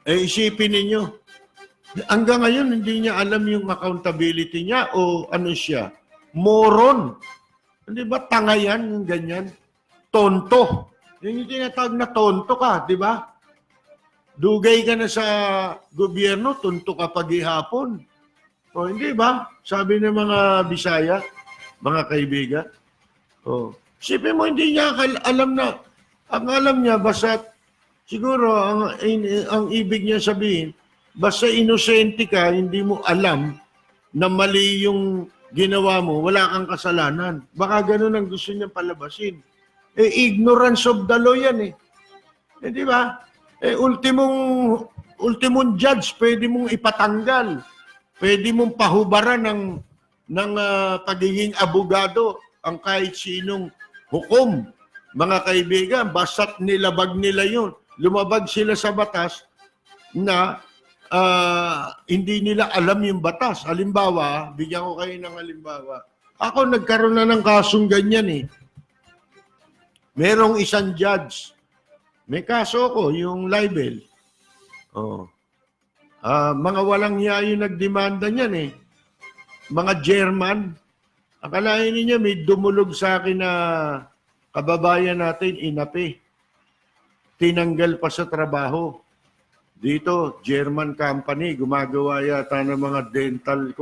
Isipin ninyo, hanggang ngayon hindi niya alam yung accountability niya o ano siya? Moron. Hindi ba tanga yan, yung ganyan? Tonto. Yung tinatawag na tonto ka, di ba? Dugay ka na sa gobyerno, tonto ka paghihapon. Hindi ba? Sabi ng mga Bisaya, mga kaibigan. Sipin mo, hindi niya alam na, ang alam niya, basta, siguro, ang ibig niya sabihin, basta inosente ka, hindi mo alam na mali yung ginawa mo, wala kang kasalanan. Baka ganun ang gusto niya palabasin. Ignorance of the law yan di ba? Ultimong judge, pwede mong ipatanggal. Pwede mong pahubaran ng pagiging abogado ang kahit sinong hukom. Mga kaibigan, basta't nilabag nila yun. Lumabag sila sa batas na hindi nila alam yung batas. Halimbawa, bigyan ko kayo ng halimbawa. Ako nagkaroon na ng kasong ganyan Merong isang judge. May kaso ko, yung libel. Mga walang hiya yung nagdemanda niyan Mga German. Akalain niyo may dumulog sa akin na kababayan natin, inapi. Tinanggal pa sa trabaho. Dito, German company, gumagawa yata ng mga dental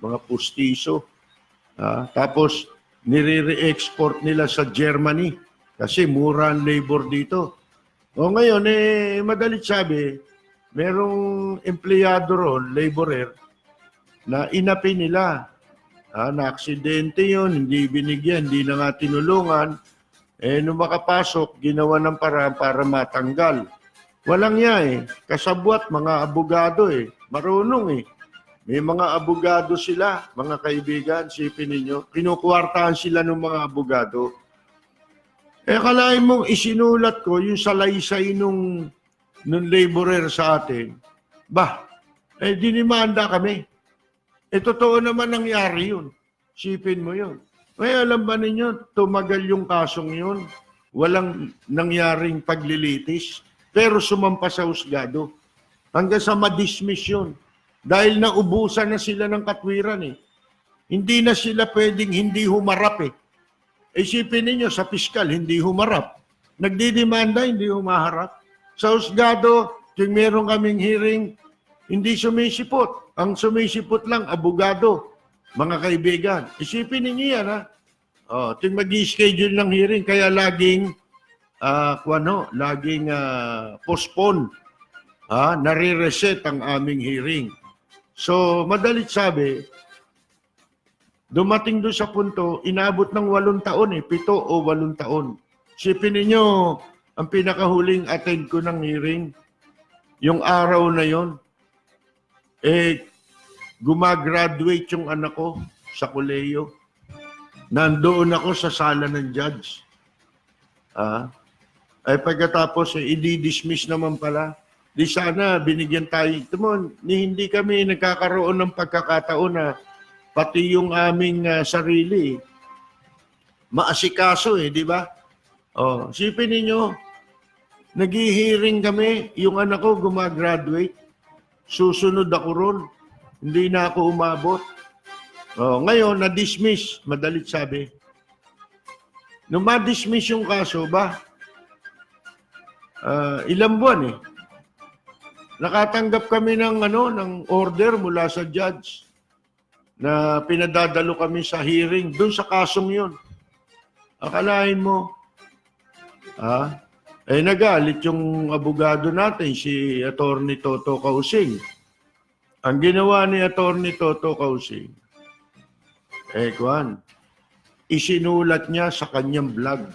mga pustiso. Tapos, nire-export nila sa Germany kasi mura ang labor dito. Ngayon, madalit sabi, merong empleyado ron, laborer, na inapi nila. Na aksidente yun, hindi binigyan, hindi na nga tinulungan. Nung makapasok, ginawa ng paraan para matanggal. Walang niya kasabwat, mga abogado marunong May mga abogado sila, mga kaibigan, sipin ninyo. Kinukwartahan sila ng mga abogado. Kalahin mong isinulat ko yung salaysay nung laborer sa atin. Dinimanda kami. Totoo naman nangyari yun. Sipin mo yun. Alam ba ninyo, tumagal yung kasong yun. Walang nangyaring paglilitis. Pero sumampa sa husgado. Hanggang sa ma-dismiss yun. Dahil naubusan na sila ng katwiran Hindi na sila pwedeng hindi humarap Isipin ninyo, sa piskal, hindi humarap. Nagdidemanda, hindi humaharap. Sa husgado, kung meron kaming hearing, hindi sumisipot. Ang sumisipot lang, abogado, mga kaibigan. Isipin ninyo yan, Ting mag-i-schedule ng hearing, kaya laging, postpone. Nare-reset ang aming hearing. So, madalit sabi, dumating doon sa punto, inabot ng 8 taon 7 o 8 taon. Isipin ninyo, ang pinakahuling attend ko ng hearing, yung araw na yon, gumagraduate yung anak ko sa koleyo. Nandoon ako sa sala ng judge. Pagkatapos, i-dismiss naman pala. Di sana binigyan tayo. Hindi kami nagkakaroon ng pagkakataon na pati yung aming sarili maasikaso di ba? Sipin ninyo, nag-hearing kami, yung anak ko gumagraduate, susunod ako ron, hindi na ako umabot. Ngayon, na-dismiss, madalit sabi. Nung ma-dismiss yung kaso ilang buwan Nakatanggap kami ng order mula sa judge na pinadadalo kami sa hearing doon sa kasong yun. Akalain mo, nagalit yung abogado natin, si Attorney Toto Causing. Ang ginawa ni Attorney Toto Causing, isinulat niya sa kanyang blog.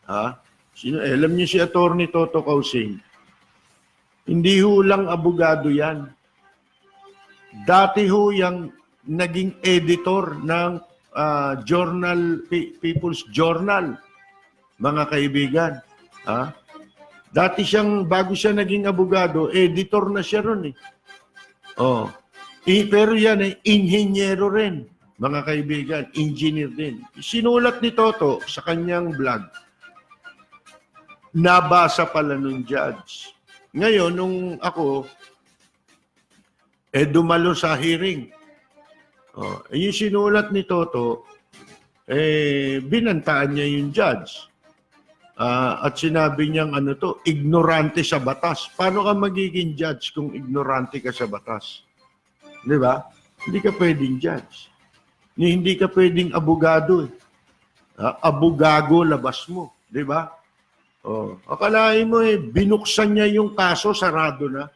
Alam niyo si Attorney Toto Causing, hindi ho lang abogado yan. Dati ho yung naging editor ng People's Journal, mga kaibigan. Dati siyang, bago siya naging abogado, editor na siya ron pero yan inhinyero rin, mga kaibigan, engineer din. Sinulat ni Toto sa kanyang blog, nabasa pala nung judge. Ngayon, nung ako, dumalo sa hearing. Yung sinulat ni Toto, binantaan niya yung judge. At sinabi niyang ignorante sa batas. Paano ka magiging judge kung ignorante ka sa batas? Di ba? Hindi ka pwedeng judge. Hindi ka pwedeng abogado. Abogago, labas mo. Di ba? Akalain mo binuksan niya yung kaso, sarado na.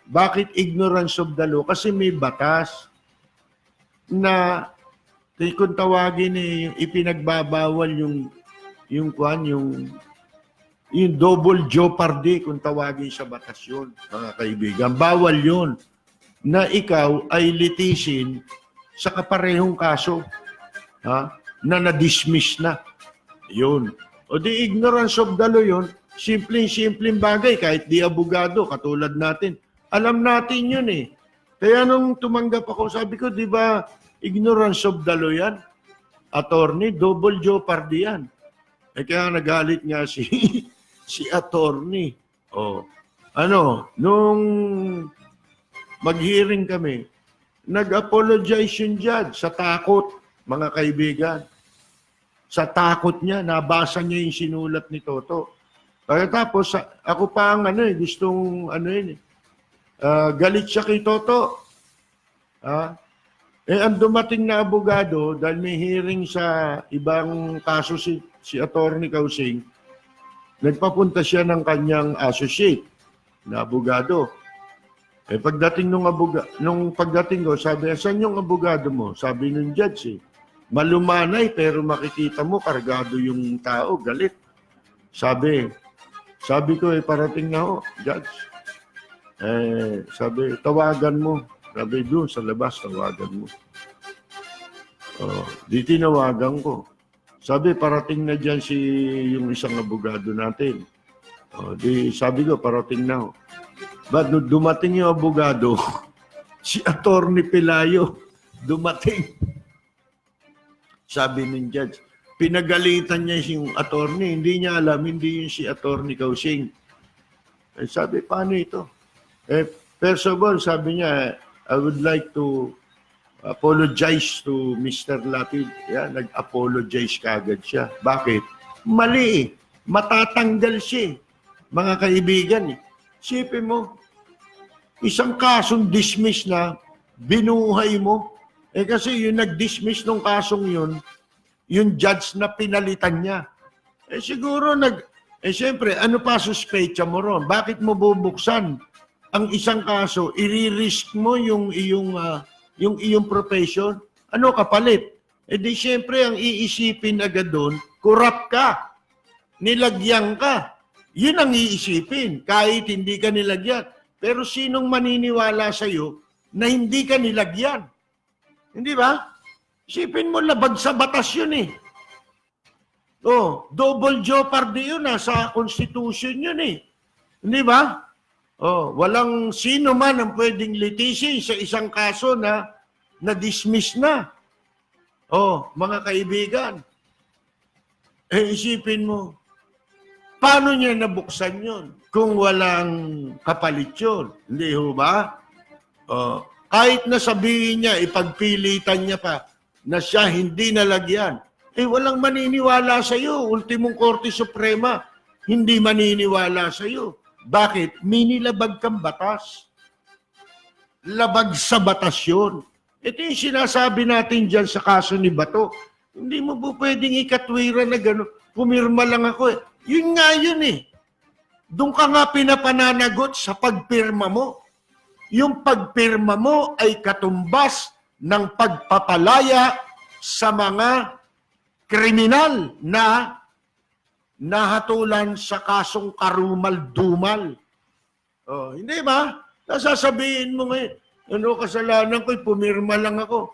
Bakit ignorance of the law? Kasi may batas na kung tawagin ipinagbabawal yung double jeopardy kung tawagin sa batas yun, mga kaibigan. Bawal yun na ikaw ay litisin sa kaparehong kaso na na-dismiss na. Yun. O di ignorance of the law yun, simpleng bagay, kahit di abogado, katulad natin. Alam natin yun Kaya nung tumanggap ako, sabi ko, di ba ignorance of the law yan? Attorney, double jeopardy yan. Kaya nagalit nga si attorney. Nung mag-hearing kami, nag-apologize yung judge sa takot, mga kaibigan. Sa takot niya, nabasa niya yung sinulat ni Toto. Tapos, ako pa ang gustong galit siya kay Toto. Ang dumating na abogado, dahil may hearing sa ibang kaso si Attorney Causing, nagpapunta siya ng kanyang associate na abogado. nung pagdating ko, sabi, saan yung abogado mo? Sabi ng judge, malumanay pero makikita mo kargado yung tao, galit. Sabi ko, parating na ho, judge. Sabi, tawagan mo. Sabi, doon sa labas, tawagan mo. Di tinawagan ko. Sabi, parating na dyan yung isang abogado natin. Sabi ko, parating na ho. But nung dumating yung abogado, si Attorney Pelayo, dumating. Sabi ng judge, pinagalitan niya yung attorney, hindi niya alam, hindi yun si Attorney Kausing. Sabi, paano ito? First of all, sabi niya, I would like to apologize to Mr. Lapid. Nag-apologize kagad siya. Bakit? Mali eh. Matatanggal siya. Mga kaibigan eh. Sipin mo, isang kasong dismiss na, binuhay mo. Kasi yung nag-dismiss ng kasong yun, yung judge na pinalitan niya. Siguro siyempre, ano pa suspecha mo ron? Bakit mo bubuksan ang isang kaso? I-risk mo yung iyong profession? Ano kapalit? Di siyempre, ang iisipin agad doon, corrupt ka. Nilagyan ka. Yun ang iisipin, kahit hindi ka nilagyan. Pero sinong maniniwala sa'yo na hindi ka nilagyan? Hindi ba? Isipin mo, labag sa batas yun eh. Double jeopardy yun, sa Constitution yun eh. Hindi ba? Walang sino man ang pwedeng litisin sa isang kaso na na-dismiss na. Mga kaibigan, isipin mo, paano niya nabuksan yun kung walang kapalit yun? Hindi ho ba? Kahit na sabihin niya, ipagpilitan niya pa na siya hindi nalagyan, walang maniniwala sa iyo. Ultimong Korte Suprema, hindi maniniwala sa iyo. Bakit? Minilabag kang batas. Labag sa batas yun. Ito yung sinasabi natin dyan sa kaso ni Bato. Hindi mo po pwedeng ikatwira na gano'n. Pumirma lang ako eh. Yun nga yun eh. Doon ka nga pinapananagot sa pagpirma mo. Yung pagpirma mo ay katumbas ng pagpapalaya sa mga kriminal na nahatulan sa kasong karumal-dumal. Hindi ba? Sasabihin mo ngayon, kasalanan ko, pumirma lang ako.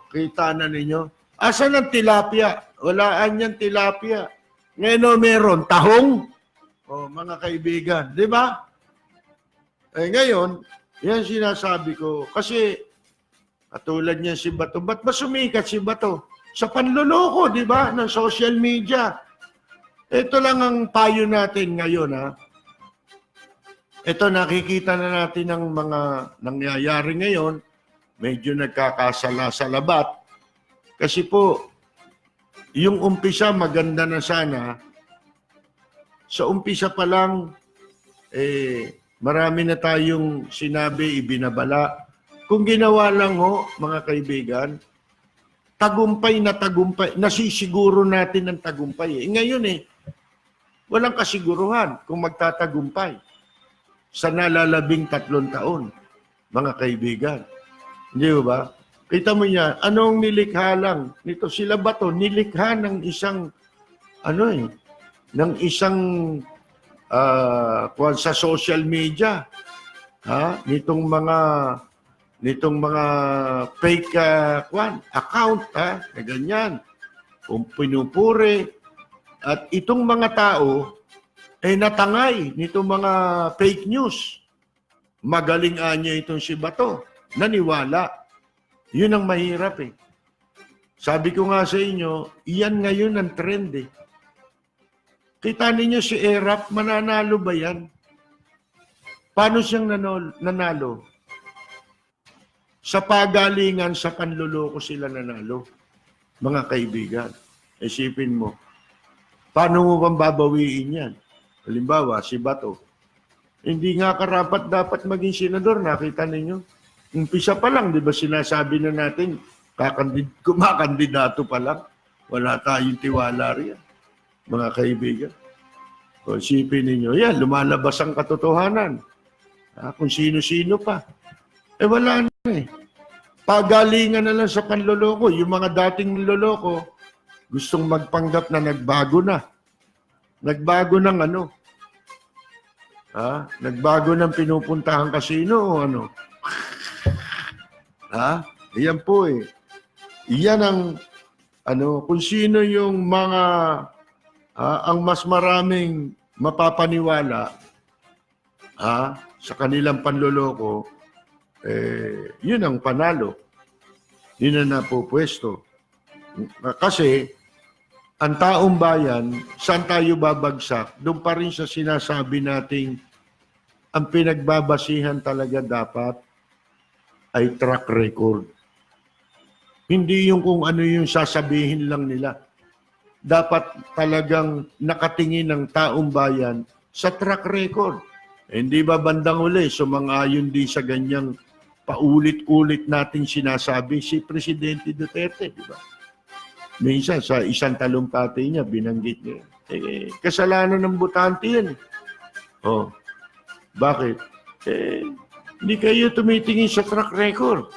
Kita na ninyo. Asan ang tilapia? Walaan niyang tilapia. Ngayon meron tahong. Mga kaibigan, di ba? Ngayon, yan sinasabi ko. Kasi, katulad niya si Bato. Ba't ba sumikat si Bato? Sa panluloko, di ba? Ng social media. Ito lang ang payo natin ngayon, ha? Ito, nakikita na natin ang mga nangyayari ngayon. Medyo nagkakasala-salabat. Kasi po, yung umpisa maganda na sana. Sa umpisa pa lang, marami na tayong sinabi, ibinabala. Kung ginawa lang ho, mga kaibigan, tagumpay na tagumpay, nasisiguro natin ng tagumpay. Ngayon walang kasiguruhan kung magtatagumpay sa nalalabing 3 taon, mga kaibigan. Hindi ba? Kita mo niya, anong nilikha lang? Nito sila Bato, nilikha ng isang, ng isang sa social media. Nitong mga fake account, na ganyan. Kung pinupuri. At itong mga tao, natangay nitong mga fake news. Magaling anya itong si Bato. Naniwala. Yun ang mahirap Sabi ko nga sa inyo, iyan ngayon ang trend Kita ninyo si Erap, mananalo ba yan? Paano siyang nanalo? Sa pagalingan, sa panluloko sila nanalo. Mga kaibigan, isipin mo, paano mo bang babawiin yan? Halimbawa, si Bato. Hindi nga karapat dapat maging senador, nakita ninyo? Umpisa pa lang, di ba sinasabi na natin, kumakandidato pa lang, wala tayong tiwala riyan. Mga kaibigan. Isipin ninyo, yan, lumalabas ang katotohanan. Kung sino-sino pa. Wala na eh. Pagalingan na lang sa panloloko. Yung mga dating loloko, gustong magpanggap na nagbago na. Nagbago ng ano? Nagbago ng pinupuntahan kasino o ano? Iyan po eh. Iyan ang ano, kung sino yung mga ang mas maraming mapapaniwala sa kanilang panloloko, yun ang panalo. Yun ang napupwesto. Kasi, ang taong bayan, saan tayo babagsak? Doon pa rin sa sinasabi nating ang pinagbabasihan talaga dapat ay track record. Hindi yung kung ano yung sasabihin lang nila. Dapat talagang nakatingin ng taong bayan sa track record. Hindi ba bandang uli, sumang-ayon di sa ganyang paulit-ulit nating sinasabi si Presidente Duterte, di ba? Minsan sa isang talumpati niya, binanggit niya. Kasalanan ng butante yan. Bakit? Hindi kayo tumitingin sa track record.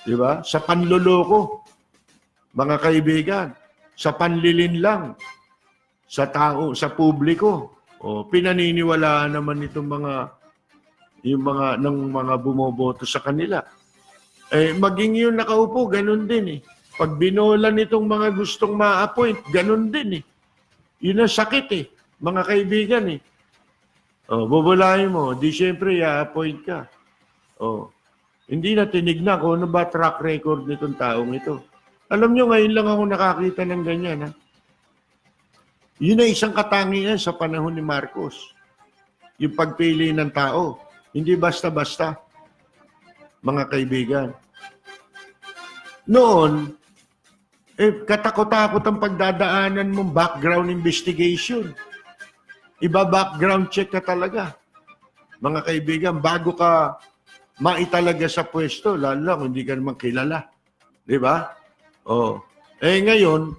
Di ba? Sa panloloko, mga kaibigan. Sa panlilin lang. Sa tao, sa publiko. Pinaniniwalaan naman itong mga bumoboto sa kanila. Maging yung nakaupo, ganun din eh. Pag binolan itong mga gustong ma-appoint, ganun din eh. Yun ang sakit eh, mga kaibigan eh. Bubulahin mo, di syempre i-appoint ka. Hindi na tinignan kung ano ba track record nitong taong ito. Alam nyo, ngayon lang ako nakakita ng ganyan. Yun ay isang katangian sa panahon ni Marcos. Yung pagpili ng tao. Hindi basta-basta, mga kaibigan. Noon, katakot-takot ang pagdadaanan mong background investigation. Iba-background check ka talaga. Mga kaibigan, bago ka maitalaga sa pwesto, lalo hindi ka naman kilala. Di ba? Ngayon,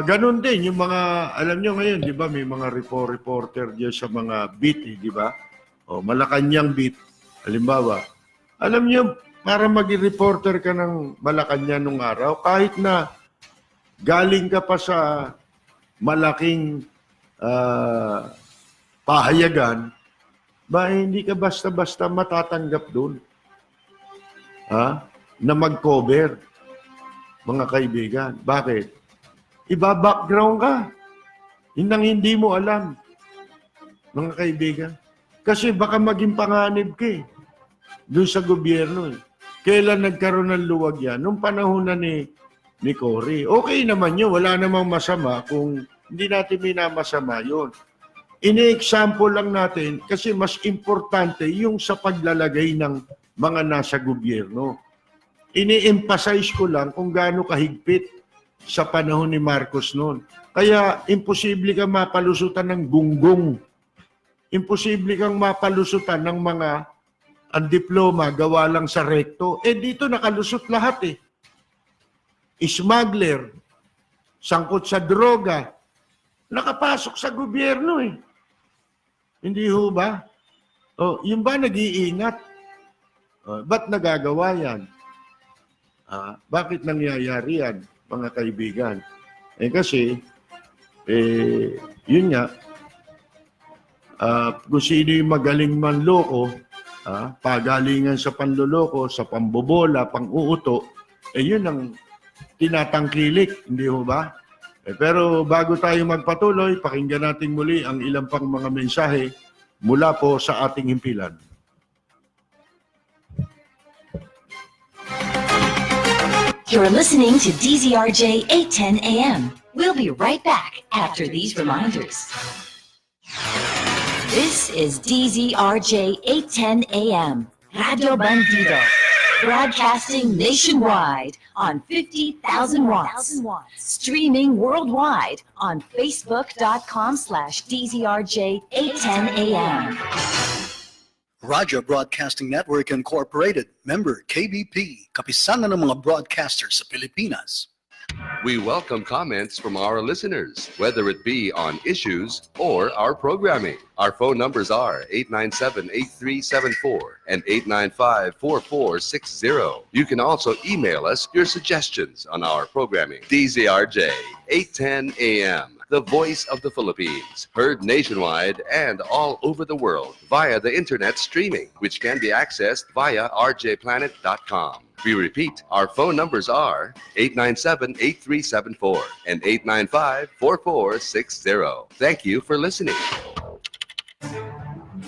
ganun din yung mga, alam nyo ngayon, di ba, may mga reporter dyan sa mga beat, di ba? Malacanang beat, halimbawa. Alam nyo, para maging reporter ka ng Malacanang nung araw, kahit na galing ka pa sa malaking pahayagan, hindi ka basta-basta matatanggap doon. Na mag-cover, mga kaibigan. Bakit? Iba-background ka. Hindi mo alam, mga kaibigan. Kasi baka maging panganib ka doon sa gobyerno. Kailan nagkaroon ng luwag yan? Nung panahon na ni Cory. Okay naman yun. Wala namang masama kung hindi natin minamasama yun. Ini-example lang natin kasi mas importante yung sa paglalagay ng mga nasa gobyerno. Ini-emphasize ko lang kung gaano kahigpit sa panahon ni Marcos noon. Kaya imposible kang mapalusutan ng gunggong. Imposible kang mapalusutan ng mga ang diploma gawa lang sa rekto. Dito nakalusot lahat Smuggler, sangkot sa droga, nakapasok sa gobyerno Hindi ho ba? Yung ba nag-iingat? Ba't nagagawa yan? Bakit nangyayari yan, mga kaibigan? Kasi, yun nga, kung sino yung magaling manloko, pagalingan sa panloloko, sa pambobola, pang-uuto, yun ang tinatangkilik, hindi ho ba? Pero bago tayo magpatuloy, pakinggan natin muli ang ilang pang mga mensahe mula po sa ating himpilan. You're listening to DZRJ 810 AM. We'll be right back after these reminders. This is DZRJ 810 AM, Radio Bandido, broadcasting nationwide on 50,000 watts, streaming worldwide on facebook.com/DZRJ 810 AM. Raja Broadcasting Network Incorporated, member KBP, kapisanan ng mga broadcasters sa Pilipinas. We welcome comments from our listeners, whether it be on issues or our programming. Our phone numbers are 897-8374 and 895-4460. You can also email us your suggestions on our programming. DZRJ, 810 AM. The voice of the Philippines, heard nationwide and all over the world via the internet streaming, which can be accessed via rjplanet.com. We repeat, our phone numbers are 897-8374 and 895-4460. Thank you for listening.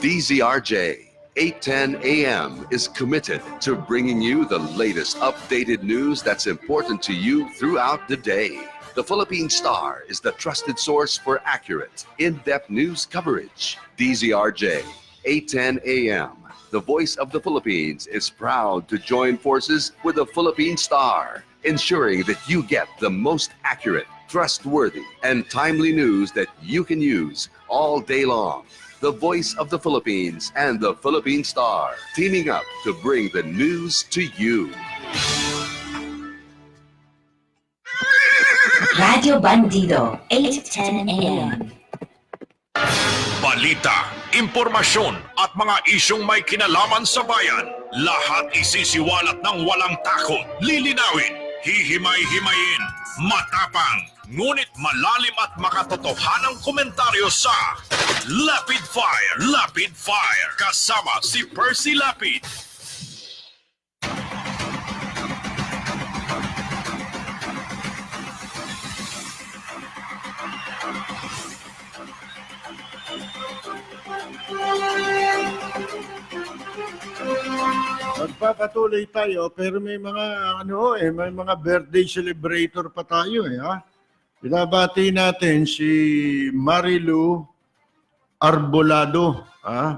DZRJ 810 AM is committed to bringing you the latest updated news that's important to you throughout the day. The Philippine Star is the trusted source for accurate, in-depth news coverage. DZRJ 810 AM, the voice of the Philippines, is proud to join forces with the Philippine Star, ensuring that you get the most accurate, trustworthy, and timely news that you can use all day long. The voice of the Philippines and the Philippine Star, teaming up to bring the news to you. Radio Bandido, 810 AM. Balita, impormasyon at mga isyong may kinalaman sa bayan. Lahat isisiwalat ng walang takot, lilinawin, hihimay-himayin, matapang, ngunit malalim at makatotohanang komentaryo sa Lapid Fire, kasama si Percy Lapid. Magpapatuloy tayo pero may mga may mga birthday celebrator pa tayo ha. Binabati natin si Marilu Arbolado,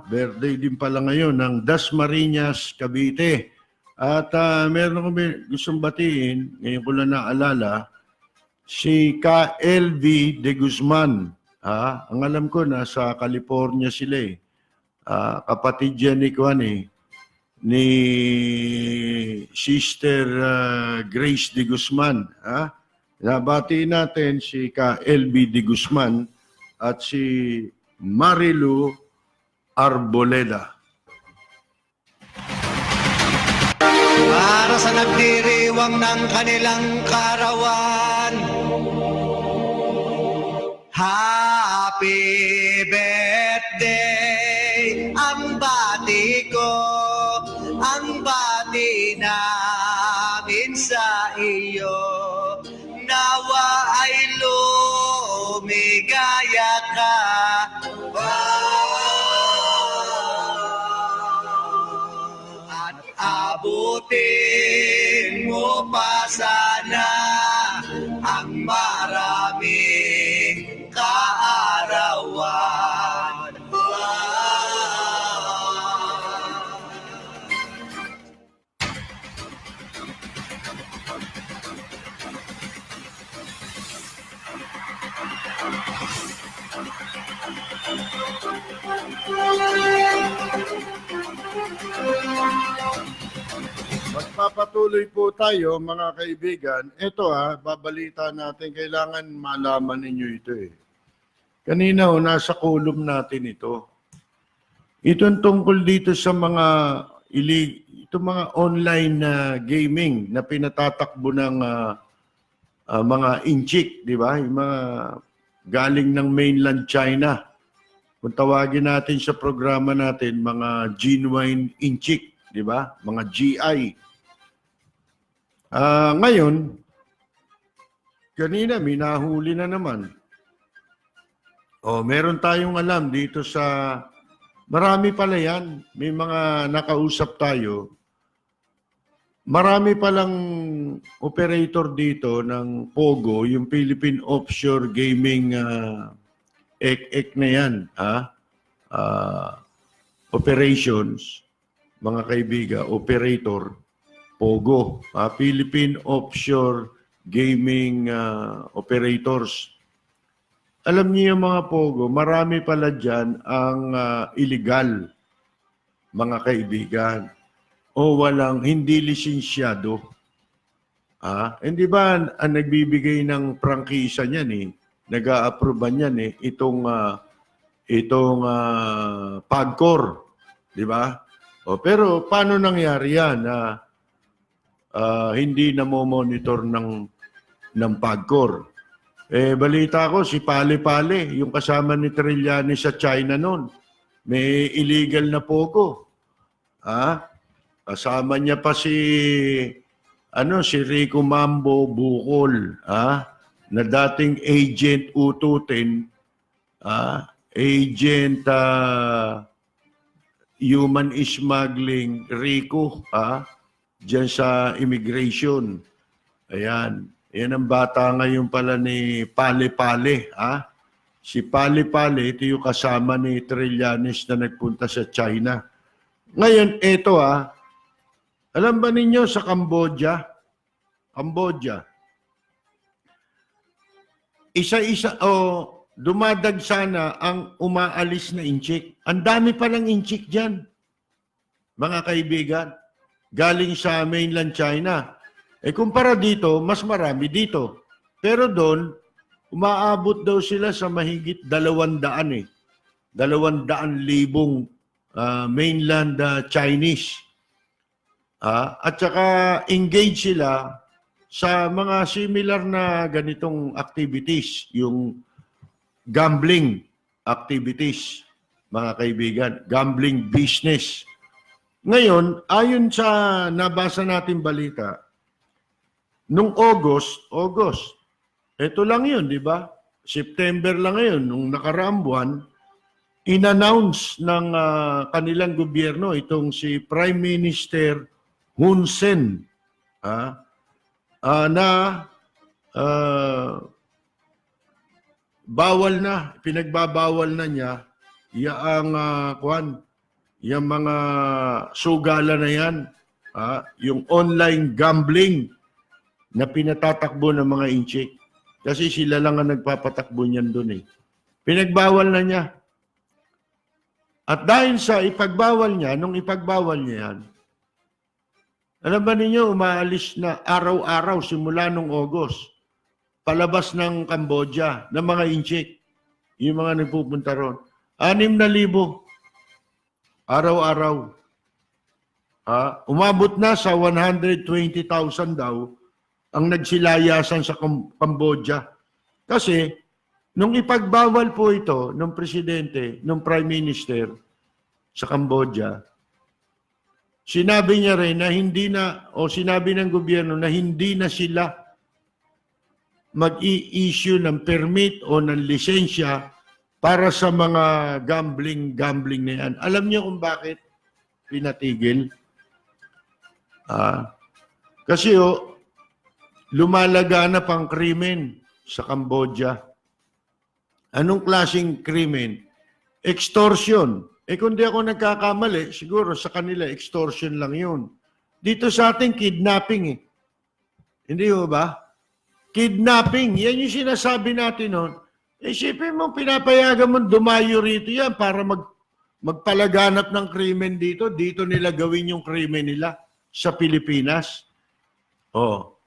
birthday din pala ngayon ng Dasmariñas, Cavite. At meron kami gustong batiin, ngayon ko lang naalala, si Ka-LV de Guzman. Ang alam ko nasa California sila kapatid yan ni Sister Grace de Guzman. Nabati natin si Ka-LV de Guzman at si Marilu Arboleda. Para sa nagdiriwang ng kanilang karawan, happy birthday ang bati ko, ang bati namin sa iyo. Nawa ay lumigaya ka. At abutin mo pa sana ang maraming kaarawan. Magpapatuloy po tayo mga kaibigan. Ito babalita natin, kailangan malaman ninyo ito Kanina nasa column natin ito. Itong tungkol dito sa mga mga online gaming na pinatatakbo ng mga inchik, di ba? Yung mga galing ng mainland China. Kung tawagin natin sa programa natin, mga genuine inchik, di ba? Mga GI. Ngayon, kanina minahuli na naman. Meron tayong alam dito sa, marami pala yan. May mga nakausap tayo. Marami palang operator dito ng POGO, yung Philippine Offshore Gaming EC na yan. Operations, mga kaibigan, operator, POGO, Philippine Offshore Gaming Operators. Alam niyo yung mga POGO, marami pala dyan ang illegal, mga kaibigan, o walang hindi lisensyado. Hindi ba ang nagbibigay ng prangkisa niyan eh, nag-a-approve niyan eh, itong PAGCOR, di ba? Pero paano nangyari yan na hindi na-monitor ng PAGCOR? Balita ko, si Pale-Pale, yung kasama ni Trillanes sa China noon, may illegal na pogo. Kasama niya pa si Rico Mambo Bukol, na dating agent ututin, agent human smuggling, Rico, dyan sa immigration. Ayan. Yan ang bata ngayon pala ni Pale-Pale. Si Pale-Pale, ito yung kasama ni Trillanes na nagpunta sa China. Ngayon, ito alam ba ninyo sa Cambodia, isa-isa, dumadag sana ang umaalis na inchik. Ang dami palang inchik dyan, mga kaibigan, galing sa mainland China. Kumpara dito, mas marami dito. Pero doon, umaabot daw sila sa mahigit 200 200,000 mainland Chinese. At saka engage sila sa mga similar na ganitong activities, yung gambling activities, mga kaibigan, gambling business. Ngayon, ayon sa nabasa natin balita, nung August, ito lang yun, di ba? September lang ngayon, nung nakaraang buwan, in-announce ng kanilang gobyerno, itong si Prime Minister Hun Sen, na bawal na, pinagbabawal na niya yung mga sugala na yan, yung online gambling na pinatatakbo ng mga inchik. Kasi sila lang ang nagpapatakbo niyan doon eh. Pinagbawal na niya. At dahil sa ipagbawal niya, nung ipagbawal niya yan, alam ba ninyo, umaalis na araw-araw simula nung August, palabas ng Cambodia, ng mga inchik, yung mga nagpupunta ron. 6,000 araw-araw. Umabot na sa 120,000 daw ang nagsilayasan sa Cambodia. Kasi, nung ipagbawal po ito ng presidente, ng prime minister sa Cambodia, sinabi niya rin na sinabi ng gobyerno na hindi na sila mag-i-issue ng permit o ng lisensya para sa mga gambling na yan. Alam niyo kung bakit pinatigil? Kasi lumalaganap ang krimen sa Cambodia. Anong klaseng krimen? Extortion. Kung di ako nagkakamali, siguro sa kanila extortion lang yun. Dito sa atin, kidnapping eh. Hindi ba? Kidnapping. Yan yung sinasabi natin noon. Isipin mo, pinapayagan mo, dumayo rito yan para magpalaganap ng krimen dito. Dito nila gawin yung krimen nila sa Pilipinas.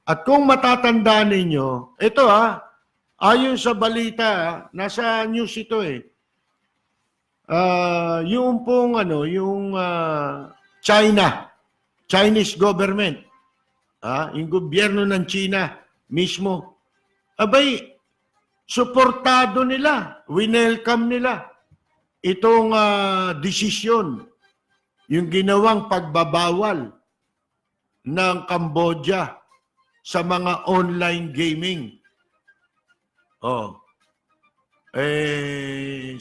At kung matatandaan ninyo, ito ayon sa balita, nasa news ito eh. Yung pong Chinese government, yung gobyerno ng China mismo, abay, suportado nila, winelcome nila itong desisyon, yung ginawang pagbabawal ng Cambodia sa mga online gaming.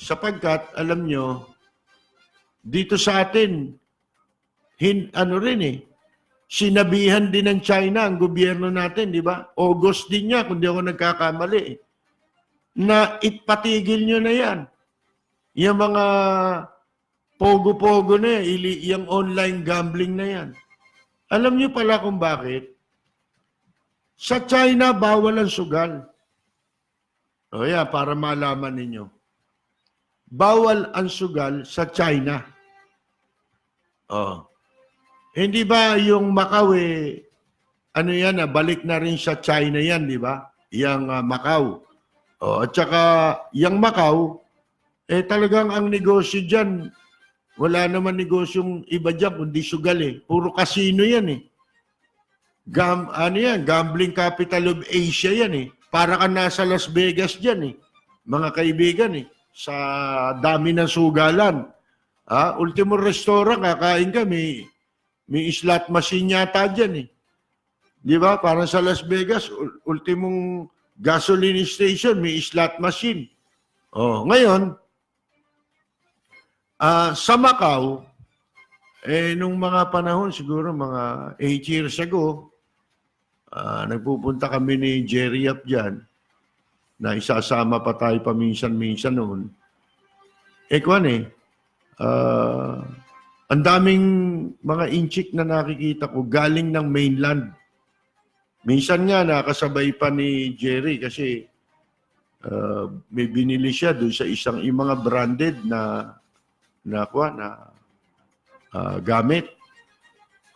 Sapagkat, alam nyo, dito sa atin, sinabihan din ng China ang gobyerno natin, di ba? August din niya, kung di ako nagkakamali, na ipatigil nyo na yan. Yung mga pogo-pogo na yan, yung online gambling na yan. Alam nyo pala kung bakit? Sa China, bawal ang sugal. Para malaman ninyo. Bawal ang sugal sa China. Hindi ba yung Macau ano yan, balik na rin sa China yan, di ba? Yang Macau. At saka, yang Macau, talagang ang negosyo dyan, wala naman negosyong iba dyan, kundi sugal Puro casino yan gambling capital of Asia yan Para ka nasa Las Vegas dyan mga kaibigan sa dami ng sugalan. Ultimo restaurant, kakain ka, may slot machine yata dyan Di ba? Parang sa Las Vegas, ultimong gasoline station, may slot machine. Ngayon, sa Macau, nung mga panahon, siguro mga 8 years ago, nagpupunta kami ni Jerry Yap dyan, na isasama pa tayo paminsan-minsan noon. Ang daming mga inchik na nakikita ko galing ng mainland. Minsan nga nakasabay pa ni Jerry kasi may binili siya doon sa isang mga branded na gamit.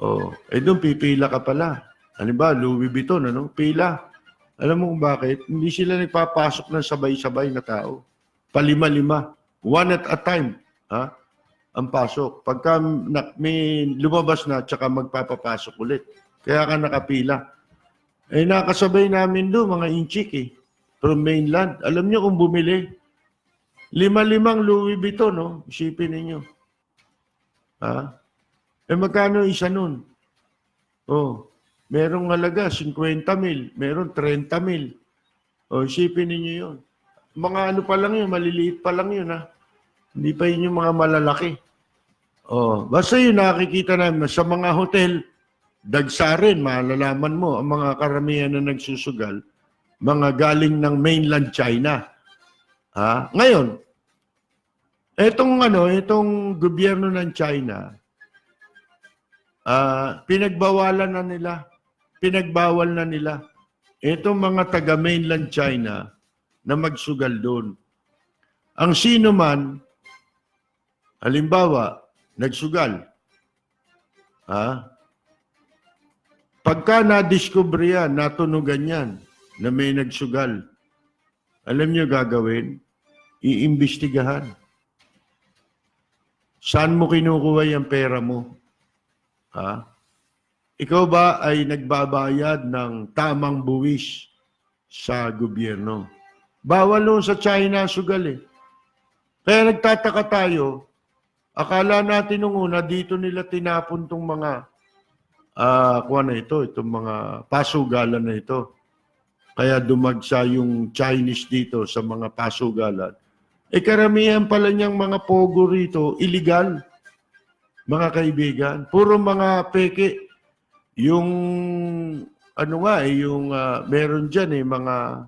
Doon pipila ka pala. Ano ba, Louis Vuitton, pila. Alam mo kung bakit? Hindi sila nagpapasok ng sabay-sabay na tao. Palima-lima. One at a time. Ang pasok. Pagka may lumabas na, tsaka magpapapasok ulit. Kaya ka nakapila. Nakasabay namin doon, mga inchik from mainland. Alam niyo kung bumili? 5 Louis Vuitton, Isipin ninyo. Magkano isa nun? Merong halaga, 50,000. Meron 30,000. Isipin ninyo yun. Mga ano pa lang yun, maliliit pa lang yun, Hindi pa yun yung mga malalaki. Basta yun, nakikita namin sa mga hotel, dagsarin, malalaman mo, ang mga karamihan na nagsusugal, mga galing ng mainland China. Ngayon, itong gobyerno ng China, pinagbawal na nila itong mga taga mainland China na magsugal doon. Ang sino man, halimbawa, nagsugal, pagka na-discover yan, natunugan yan, na may nagsugal, alam niyo gagawin? Iimbestigahan. Saan mo kinukuha yung pera mo? Ikaw ba ay nagbabayad ng tamang buwis sa gobyerno? Bawal nun sa China sugal Kaya nagtataka tayo, akala natin nung una, dito nila tinapon tong mga itong mga pasugalan na ito. Kaya dumagsa yung Chinese dito sa mga pasugalan. Karamihan pala niyang mga pogo rito, illegal. Mga kaibigan, puro mga peke. Yung, meron dyan mga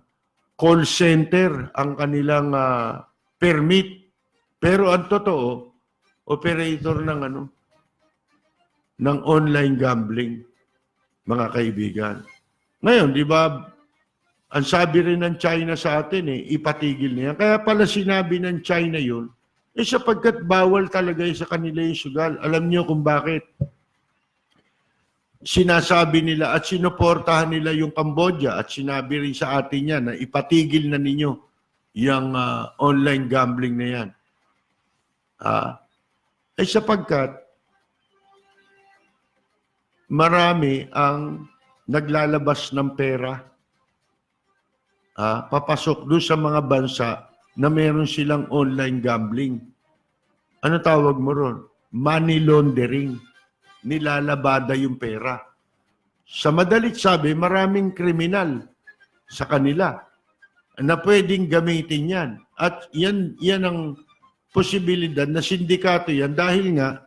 call center ang kanilang permit. Pero ang totoo, operator ng online gambling, mga kaibigan. Ngayon, di ba, ang sabi rin ng China sa atin, ipatigil niya. Kaya pala sinabi ng China yun, sapagkat bawal talaga sa kanila yung sugal. Alam niyo kung bakit? Sinasabi nila at sinuportahan nila yung Cambodia at sinabi rin sa atin yan na ipatigil na ninyo yung online gambling na yan. Sapagkat marami ang naglalabas ng pera papasok doon sa mga bansa na meron silang online gambling. Ano tawag mo ron? Money laundering. Nilalabada yung pera. Sa madalit sabi, maraming kriminal sa kanila na pwedeng gamitin yan. At yan ang posibilidad na sindikato yan dahil nga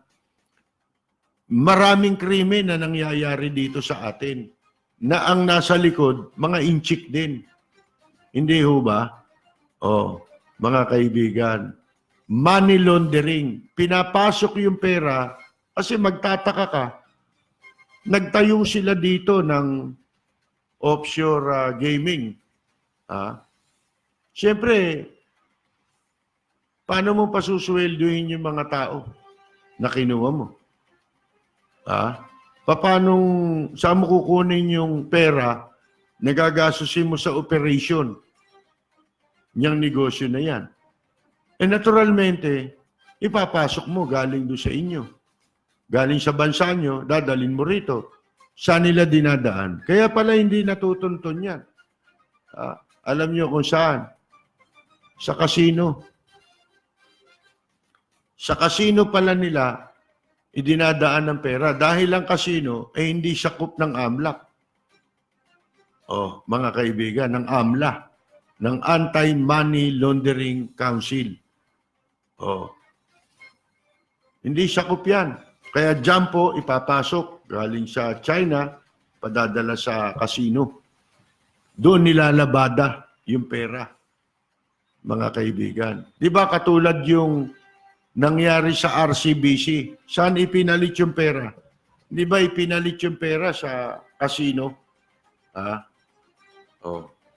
maraming krimen na nangyayari dito sa atin na ang nasa likod, mga inchik din. Hindi ho ba? Mga kaibigan, money laundering. Pinapasok yung pera kasi magtataka ka. Nagtayo sila dito ng offshore gaming. Siyempre, paano mo pasusuwelduhin yung mga tao na kinuha mo? saan mo kukunin yung pera na gagastusin mo sa operation niyang negosyo na yan? Eh naturalmente, ipapasok mo galing doon sa inyo. Galing sa bansa nyo, dadalin mo rito. Saan nila dinadaan? Kaya pala hindi natutunton yan. Alam nyo kung saan? Sa casino. Sa casino pala nila, idinadaan ng pera. Dahil ang casino ay hindi sakop ng AMLAC. Mga kaibigan, ng AMLA, ng Anti-Money Laundering Council. Hindi sakop yan. Kaya dyan po ipapasok galing sa China, padadala sa casino. Doon nilalabada yung pera, mga kaibigan. Di ba katulad yung nangyari sa RCBC? Saan ipinalit yung pera? Di ba ipinalit yung pera sa casino?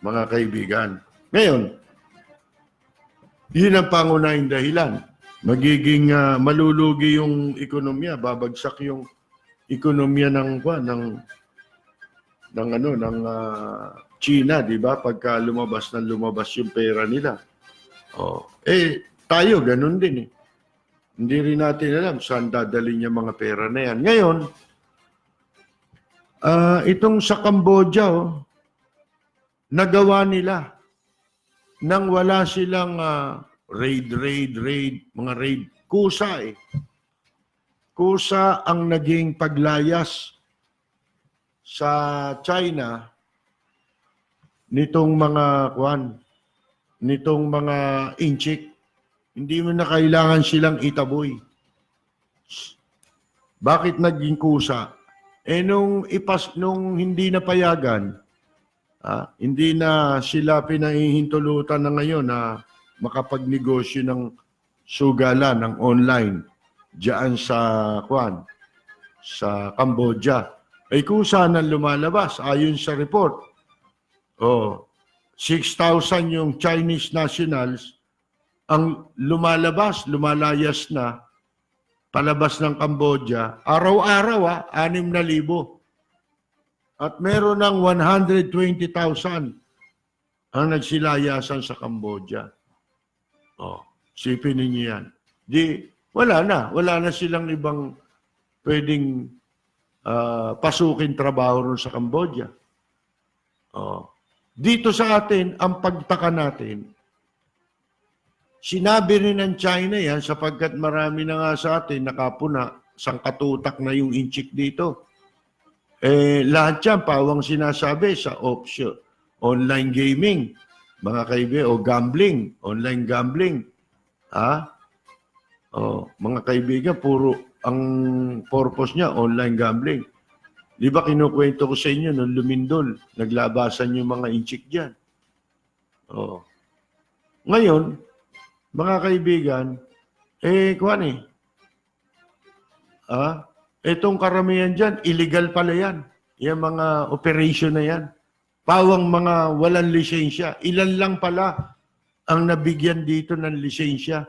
Mga kaibigan. Ngayon, yun ang pangunahing dahilan. Magiging malulugi yung ekonomiya, babagsak yung ekonomiya ng China, di ba? Pagka lumabas yung pera nila. Tayo ganun din eh. Hindi rin natin alam saan dadalhin yung mga pera na yan. Ngayon, itong sa Cambodia, nagawa nila nang wala silang raid, mga raid. Kusa eh. Kusa ang naging paglayas sa China nitong mga inchik. Hindi mo na kailangan silang itaboy. Bakit naging kusa? Nung hindi napayagan, hindi na sila pinahihintulutan na ngayon na makapagnegosyo ng sugala ng online diyan sa Cambodia. Ay kusa nang lumalabas ayon sa report. 6,000 yung Chinese nationals ang lumalayas na palabas ng Cambodia. Araw-araw 6,000. At meron ng 120,000 ang nagsilayasan sa Cambodia. Sipin ninyo yan. Wala na silang ibang pwedeng pasukin trabaho ron sa Cambodia. Dito sa atin, ang pagtaka natin, sinabi rin ng China yan sapagkat marami na nga sa atin nakapuna, sangkatutak na yung inchik dito. Lahat yan, pawang sinasabi sa option, online gaming, mga kaibigan, o gambling, online gambling. Mga kaibigan, puro ang purpose niya, online gambling. Di ba kinukwento ko sa inyo nung lumindol, naglabasan yung mga inchik dyan. Ngayon, mga kaibigan, itong karamihan dyan, illegal pala yan. Yung mga operation na yan. Pawang mga walang lisensya. Ilan lang pala ang nabigyan dito ng lisensya.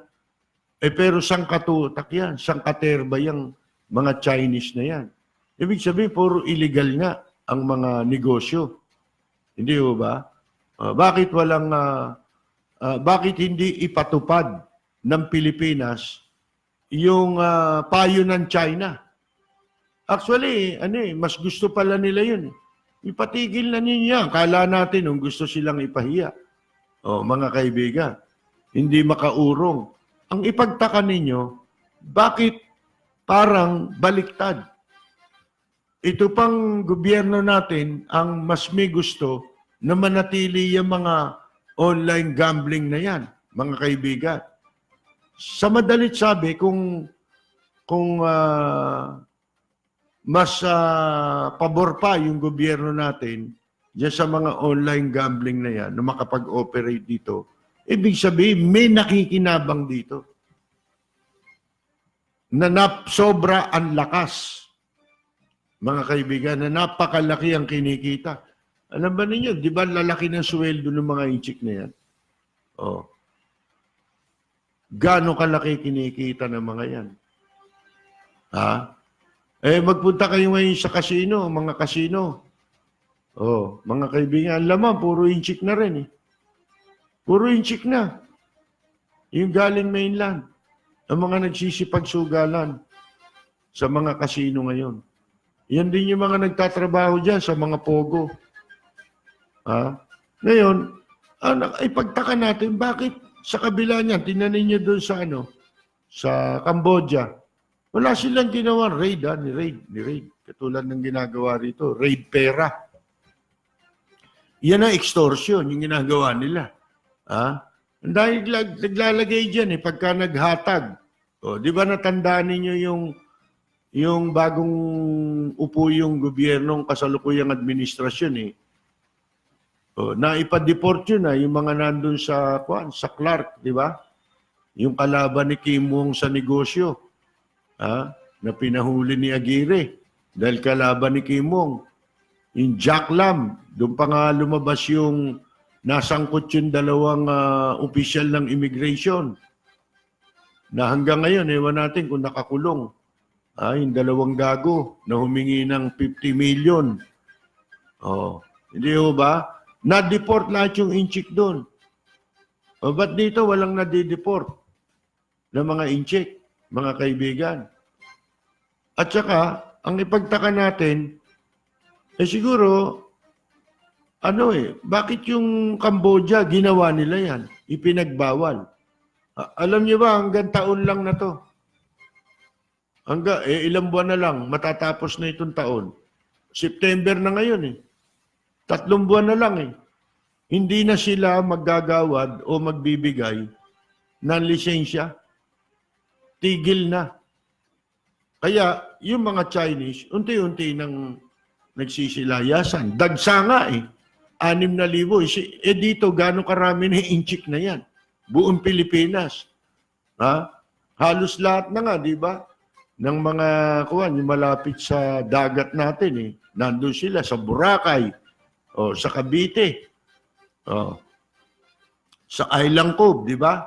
Pero sangkatutak yan, sangkaterba yung mga Chinese na yan. Ibig sabihin, puro illegal nga ang mga negosyo. Hindi ba? Bakit hindi ipatupad ng Pilipinas yung payo ng China? Actually, mas gusto pala nila yun. Ipatigil na ninyo yan. Kala natin kung gusto silang ipahiya. Mga kaibigan, hindi makaurong. Ang ipagtaka ninyo, bakit parang baliktad? Ito pang gobyerno natin ang mas may gusto na manatili yung mga online gambling na yan, mga kaibigan. Sa madalit sabi, kung mas pabor pa yung gobyerno natin dyan sa mga online gambling na yan, na makapag-operate dito, ibig sabihin, may nakikinabang dito. Na sobra ang lakas, mga kaibigan, na napakalaki ang kinikita. Alam ba ninyo, di ba lalaki ng sweldo ng mga inchik na yan? Gaano kalaki kinikita ng mga yan? Magpunta kayo ngayon sa casino, mga casino. Oh, mga kaibigan, laman, puro inchik na rin eh. Puro inchik na. Yung galing mainland. Ang mga nagsisipagsugalan sa mga casino ngayon. Yan din yung mga nagtatrabaho dyan sa mga pogo. Ngayon, ipagtaka natin, bakit sa kabila niyan, tinanin niyo doon sa sa Cambodia, wala silang ginawa raid, ni raid. Katulad ng ginagawa rito, raid pera. Yan ang extortion, yung ginagawa nila. Dahil naglalagay dyan pagka naghatag. Di ba natandaan ninyo yung bagong upo yung gobyernong kasalukuyang administrasyon na ipa-deport yun yung mga nandun sa Clark, di ba? Yung kalaban ni Kim Wong sa negosyo, na pinahuli ni Aguirre dahil kalaban ni Kim Wong. Yung Jack Lam, doon pa nga lumabas yung nasangkot yung dalawang opisyal ng immigration na hanggang ngayon, ewan natin kung nakakulong. Yung dalawang gago na humingi ng 50 million. Hindi ba? Na-deport lahat yung inchik doon. Ba't dito walang na-deport na mga inchik, mga kaibigan? At saka, ang ipagtaka natin, siguro, bakit yung Cambodia ginawa nila yan? Ipinagbawal. Alam niyo ba, hanggang taon lang na to. Ilang buwan na lang, matatapos na itong taon. September na ngayon 3 buwan na lang Hindi na sila maggagawad o magbibigay ng lisensya. Tigil na. Kaya yung mga Chinese, unti-unti nang nagsisilayasan. Dagsa nga 6,000. Dito, gano'ng karami na inchik na yan? Buong Pilipinas. Halos lahat na nga, di ba? Ng mga yung malapit sa dagat natin nandun sila sa Boracay sa Cavite sa Island Cove, di ba?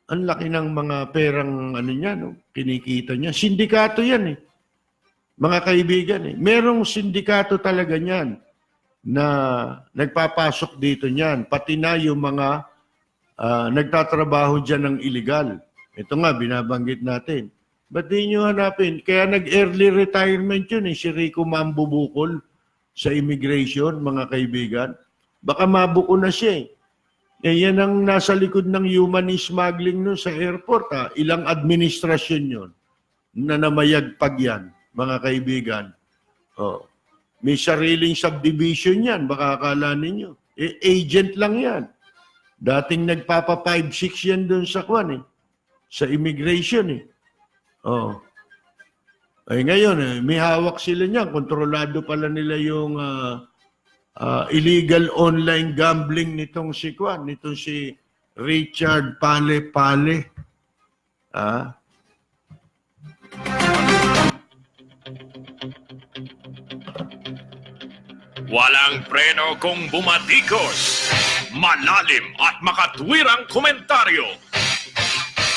Ang laki ng mga perang kinikita niya. Sindikato yan mga kaibigan Merong sindikato talaga niyan na nagpapasok dito niyan. Pati na yung mga nagtatrabaho dyan ng illegal. Ito nga, binabanggit natin. Ba't di nyo hanapin? Kaya nag-early retirement yun si Rico Mambubukol sa immigration, mga kaibigan. Baka mabuko na siya yan ang nasa likod ng human smuggling nun sa airport. Ilang administrasyon yun na namayagpag yan, mga kaibigan. May sariling subdivision yan, baka akala ninyo. Agent lang yan. Dating nagpapa 5-6 yan dun sa sa immigration ngayon may hawak sila niyan. Kontrolado pala nila yung illegal online gambling nitong si Richard Pale. Walang preno kung bumatikos. Malalim at makatwirang komentaryo.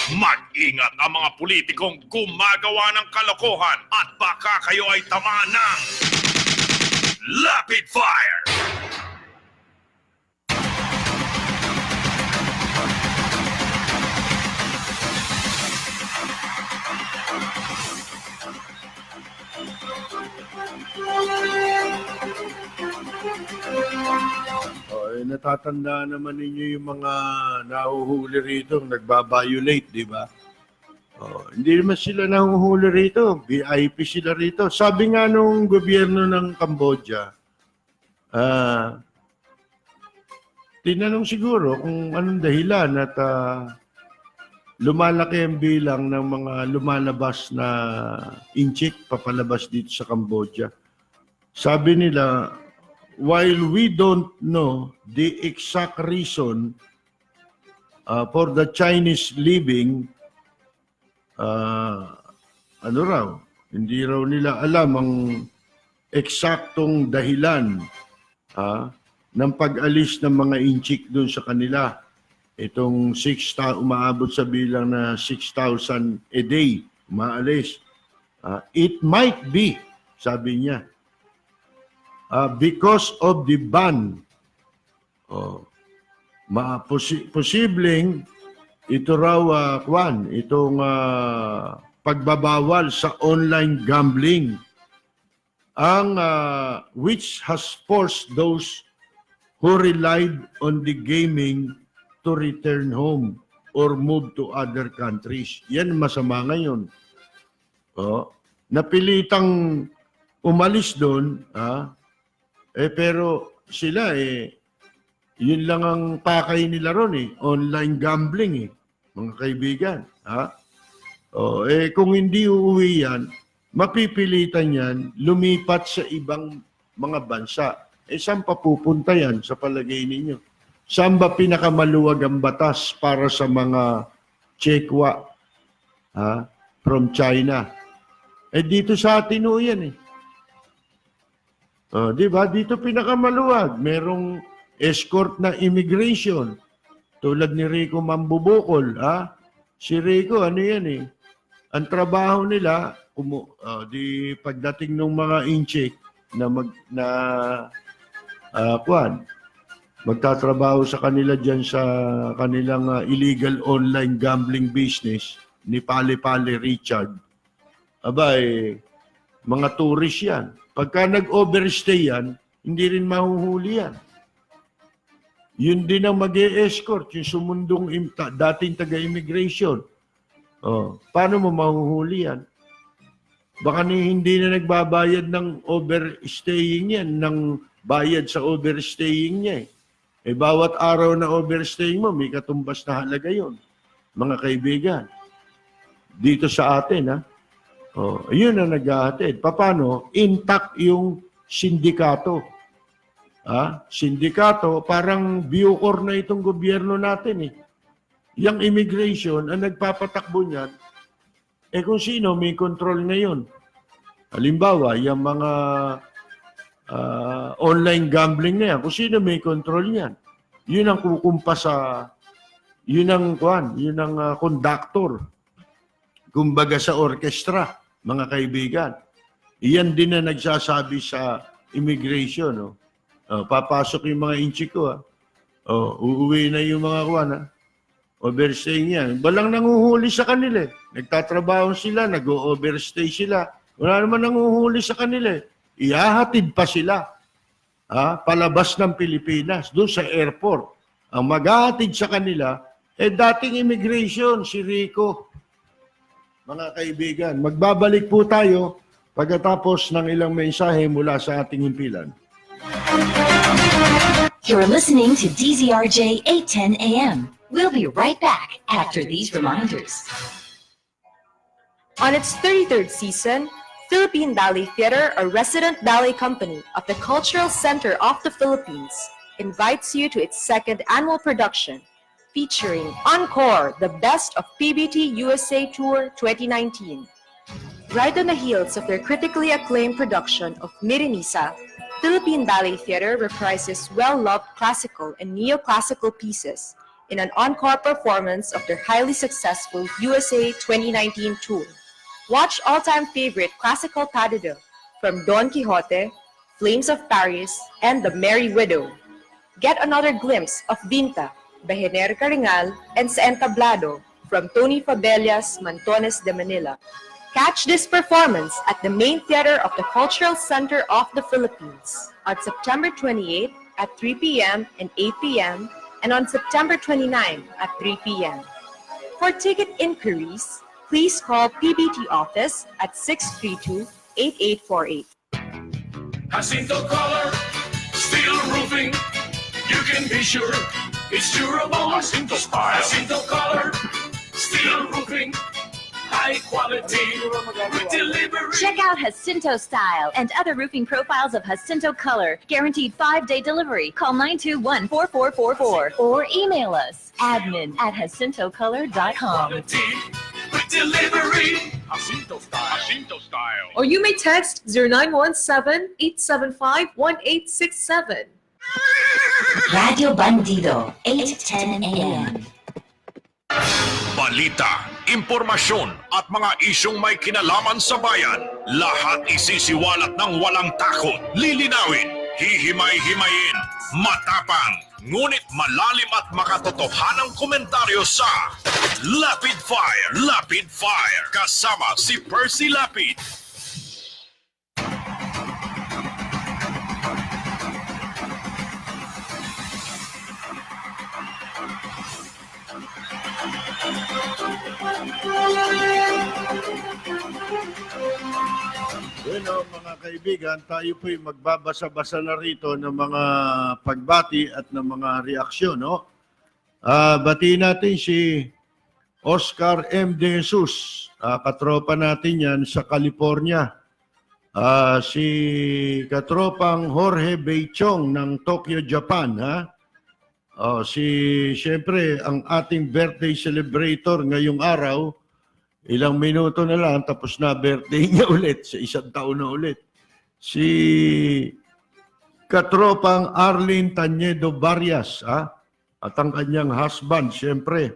Mag-ingat ang mga politikong gumagawa ng kalokohan at baka kayo ay tamaan ng Lapid Fire! Natatanda naman ninyo yung mga nahuhuli rito, nagbabiolate, di ba? Hindi naman sila nahuhuli rito. VIP sila rito. Sabi nga nung gobyerno ng Cambodia, tinanong siguro kung anong dahilan at lumalaki ang bilang ng mga lumalabas na inchik papalabas dito sa Cambodia. Sabi nila, while we don't know the exact reason for the Chinese leaving, hindi raw nila alam ang eksaktong dahilan ng pag-alis ng mga inchik doon sa kanila. Itong umaabot sa bilang na 6,000 a day, umaalis. It might be, sabi niya, because of the ban. Posibleng ito raw, itong pagbabawal sa online gambling, which has forced those who relied on the gaming to return home or move to other countries. Yan masama ngayon. Napilitang umalis doon, pero sila yun lang ang pakay nila ron online gambling mga kaibigan. Kung hindi uuwi yan, mapipilitan yan lumipat sa ibang mga bansa. Saan pa pupunta yan sa palagay ninyo? Saan ba pinakamaluwag ang batas para sa mga Chekwa from China? Dito sa atin yan di ba? Dito pinakamaluwag. Merong escort na immigration. Tulad ni Rico Mambubukol. Si Rico, ano yan ang trabaho nila, pagdating ng mga incheck magtatrabaho sa kanila dyan sa kanilang illegal online gambling business ni Pali-Pali Richard. Mga tourist yan. Pagka nag-overstay yan, hindi rin mahuhuli yan. Yun din ang mag-e-escort, yung sumundong dating taga-immigration. Paano mo mahuhuli yan? Baka hindi na nagbabayad ng overstaying yan, ng bayad sa overstaying niya. Bawat araw na overstaying mo, may katumbas na halaga yun. Mga kaibigan, dito sa atin, yun ang naghahatid. Paano? Intact yung sindikato. Sindikato, parang Bucor na itong gobyerno natin Yung immigration, ang nagpapatakbo niyan, kung sino may control ngayon. Halimbawa, yung mga online gambling na yan, kung sino may control niyan. Yun ang kukumpa yun ang conductor. Kumbaga sa orchestra, mga kaibigan. Iyan din na nagsasabi sa immigration, papasok yung mga inchi ko, uuwi na yung mga overstay niya. Balang nanguhuli sa kanila. Nagtatrabaho sila, nag-overstay sila. Wala naman nanguhuli sa kanila. Ihahatid pa sila palabas ng Pilipinas, doon sa airport. Ang maghahatid sa kanila, dating immigration, si Rico. Mga kaibigan, magbabalik po tayo pagkatapos ng ilang mensahe mula sa ating himpilan. You're listening to DZRJ 810 AM. We'll be right back after these reminders. On its 33rd season, Philippine Ballet Theater, a resident ballet company of the Cultural Center of the Philippines, invites you to its second annual production, featuring Encore, the Best of PBT USA Tour 2019. Right on the heels of their critically acclaimed production of Mirinisa, Philippine Ballet Theater reprises well-loved classical and neoclassical pieces in an encore performance of their highly successful USA 2019 tour. Watch all-time favorite classical pas de deux from Don Quixote, Flames of Paris, and The Merry Widow. Get another glimpse of Vinta, Behener Caringal, and Sa Entablado from Tony Fabellas, Mantones de Manila. Catch this performance at the main theater of the Cultural Center of the Philippines on September 28 at 3 p.m. and 8 p.m. and on September 29 at 3 p.m. For ticket inquiries, please call PBT office at 632-8848. Jacinto Color, steel roofing, you can be sure it's durable. Jacinto style. Jacinto Color, steel roofing, high quality with delivery. Check out Jacinto Style and other roofing profiles of Jacinto Color. Guaranteed 5-day delivery. Call 921-4444 or email us admin@jacintocolor.com. With delivery. Jacinto Style. Jacinto Style. Or you may text 0917-875-1867. Radio Bandido 810 AM. Balita, impormasyon at mga isyong may kinalaman sa bayan. Lahat isisiwalat ng walang takot. Lilinawin, hihimay-himayin, matapang, ngunit malalim at makatotohanang komentaryo sa Lapid Fire. Lapid Fire. Kasama si Percy Lapid. Bueno, mga kaibigan, tayo po'y magbabasa-basa na rito ng mga pagbati at ng mga reaksyon, no? Bati natin si Oscar M. De Jesus, katropa natin yan sa California. Si katropang Jorge Beichong ng Tokyo, Japan, ha? Siyempre, ang ating birthday celebrator ngayong araw, ilang minuto na lang, tapos na birthday niya ulit, sa isang taon na ulit. Si katropang Arlene Tañedo Varias, at ang kanyang husband, siyempre,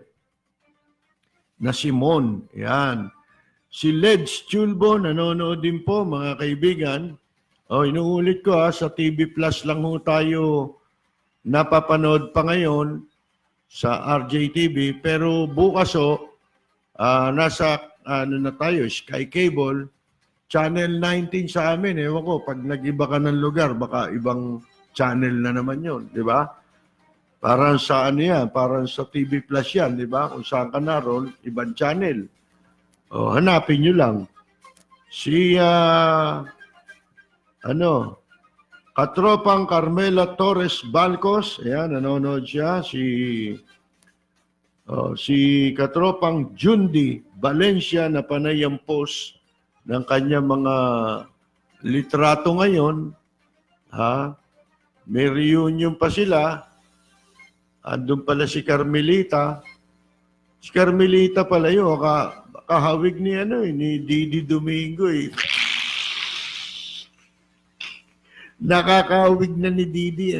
na Simon. Yan. Si Ledge Chulbo, nanonood din po, mga kaibigan. Inuulit ko, sa TV Plus lang ho tayo napapanood pa ngayon sa RJTV, pero bukas nasa na tayo, Sky Cable, Channel 19 sa amin. Ewan ko, pag nag-iba ka ng lugar, baka ibang channel na naman yun, di ba? Parang sa yan, parang sa TV Plus yan, di ba? Kung saan ka naroon, ibang channel. Hanapin nyo lang. Si, katropang Carmela Torres Balcos, ayan, nanonood siya. Si katropang Jundi Valencia na panay ang post ng kanya mga litrato ngayon. May reunion pa sila. Andun pala si Carmelita. Si Carmelita pala yun, kahawig ni Didi Domingo eh. Nakakahawig na ni Didi,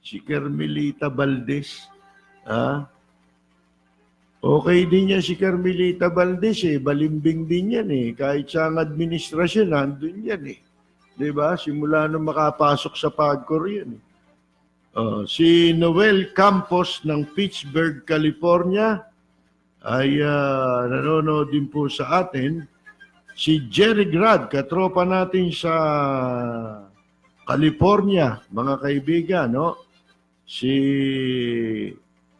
si Carmelita Valdez. Okay din yan si Carmelita Valdez eh. Balimbing din yan eh. Kahit sa administrasyon, nandun yan eh. Diba? Simula nung makapasok sa PAGCOR yan eh. Si Noel Campos ng Pittsburgh, California ay nanonood din po sa atin. Si Jerry Grad, katropa natin sa California, mga kaibigan, no? Si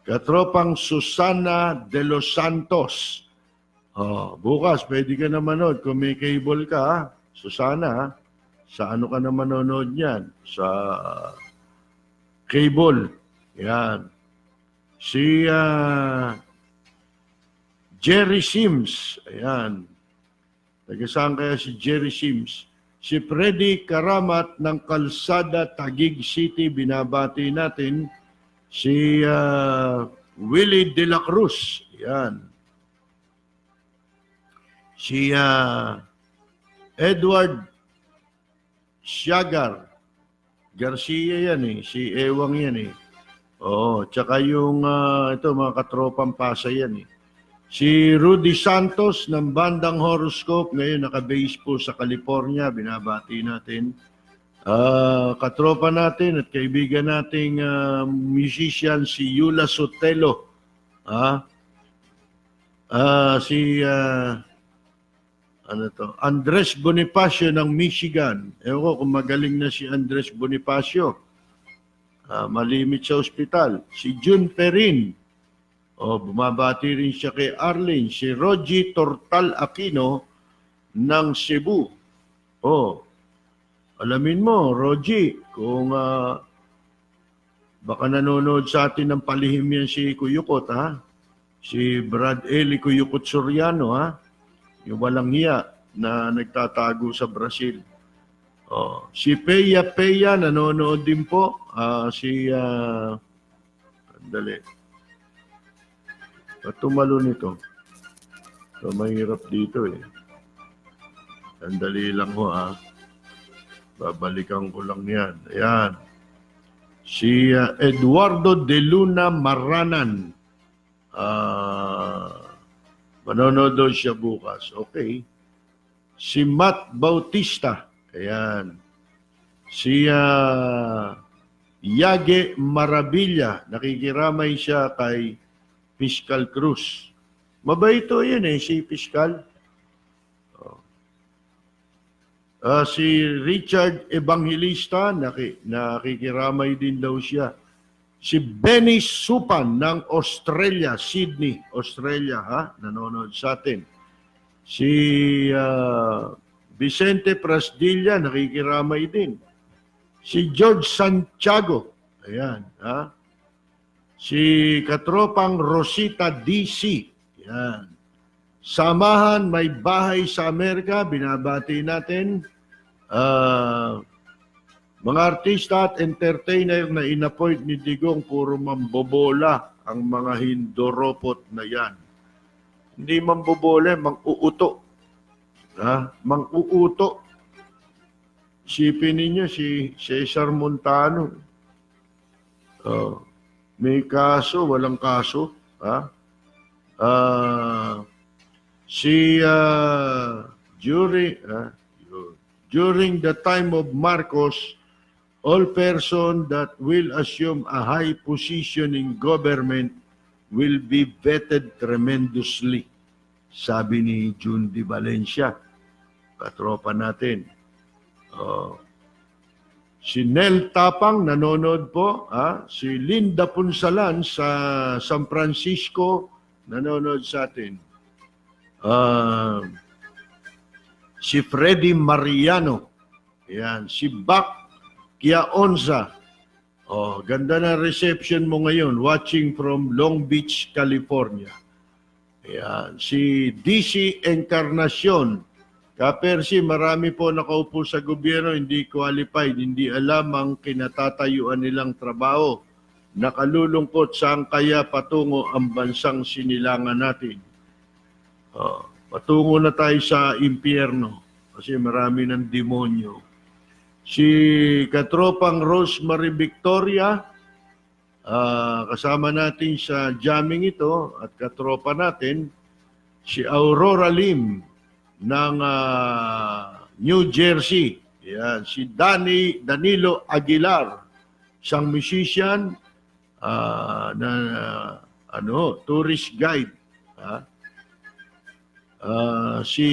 katropang Susana de los Santos. Bukas, pwede ka na manood. Kung may cable ka, Susana, sa ano ka na manonood yan? Sa cable. Yan. Si Jerry Sims. Ayan. Taga-saan kaya si Jerry Sims? Si Freddy Karamat ng Kalsada, Taguig City. Binabati natin. Si Willie De La Cruz. Yan. Si Edward Siagar. Garcia yan eh. Si Ewang yan eh. Tsaka yung ito mga katropang Pasa yan eh. Si Rudy Santos ng Bandang Horoscope. Ngayon nakabase po sa California. Binabati natin. Katropa natin at kaibigan nating musician si Yula Sotelo. Andres Bonifacio ng Michigan. Ewan ko kung magaling na si Andres Bonifacio. Malimit sa ospital. Si June Perin. Bumabati rin siya kay Arlene. Si Rogie Tortal Aquino ng Cebu. Alamin mo, Rogie, kung baka nanonood sa atin ng palihim yan si Kuyukot, ha? Si Brad Eli Kuyukot Soriano, ha? Yung walang hiya na nagtatago sa Brazil. Si Peya nanonood din po. Andali. Tumalo nito. So, mahirap dito eh. Andali lang ho, ha? Babalikan ko lang yan. Ayan. Si Eduardo De Luna Maranan. Manonood daw siya bukas. Okay. Si Matt Bautista. Ayan. Si Yage Maravilla. Nakikiramay siya kay Fiscal Cruz. Mabait to yun si Fiscal. Si Richard Evangelista, nakikiramay din daw siya. Si Benny Supan ng Australia, Sydney, Australia, nanonood sa atin. Si Vicente Prasdilla, nakikiramay din. Si George Santiago, ayan, Si Katropang Rosita DC, ayan. Samahan May Bahay sa Amerika, binabati natin. Mga artista at entertainer na inappoint ni Digong, puro mambobola ang mga hindoropot na yan. Hindi mambobola, mang-uuto. Mang-uuto. Isipin ninyo si Cesar Montano. May kaso, walang kaso. During the time of Marcos, all person that will assume a high position in government will be vetted tremendously. Sabi ni June Di Valencia, katropa natin. Si Nel Tapang, nanonood po. Si Linda Punsalan sa San Francisco, nanonood sa atin. Si Freddy Mariano. Ayan. Si Bak Kiaonza. Ganda na reception mo ngayon. Watching from Long Beach, California. Ayan. Si DC Encarnacion. Kapersi, marami po nakaupo sa gobyerno, hindi qualified, hindi alam ang kinatatayuan nilang trabaho. Nakalulungkot saan kaya patungo ang bansang sinilangan natin. Patungo na tayo sa impyerno kasi marami ng demonyo. Si Katropang Rosemary Victoria, kasama natin sa jamming ito at katropa natin, si Aurora Lim ng New Jersey. Yan. Si Danilo Aguilar, isang musician na tourist guide. Si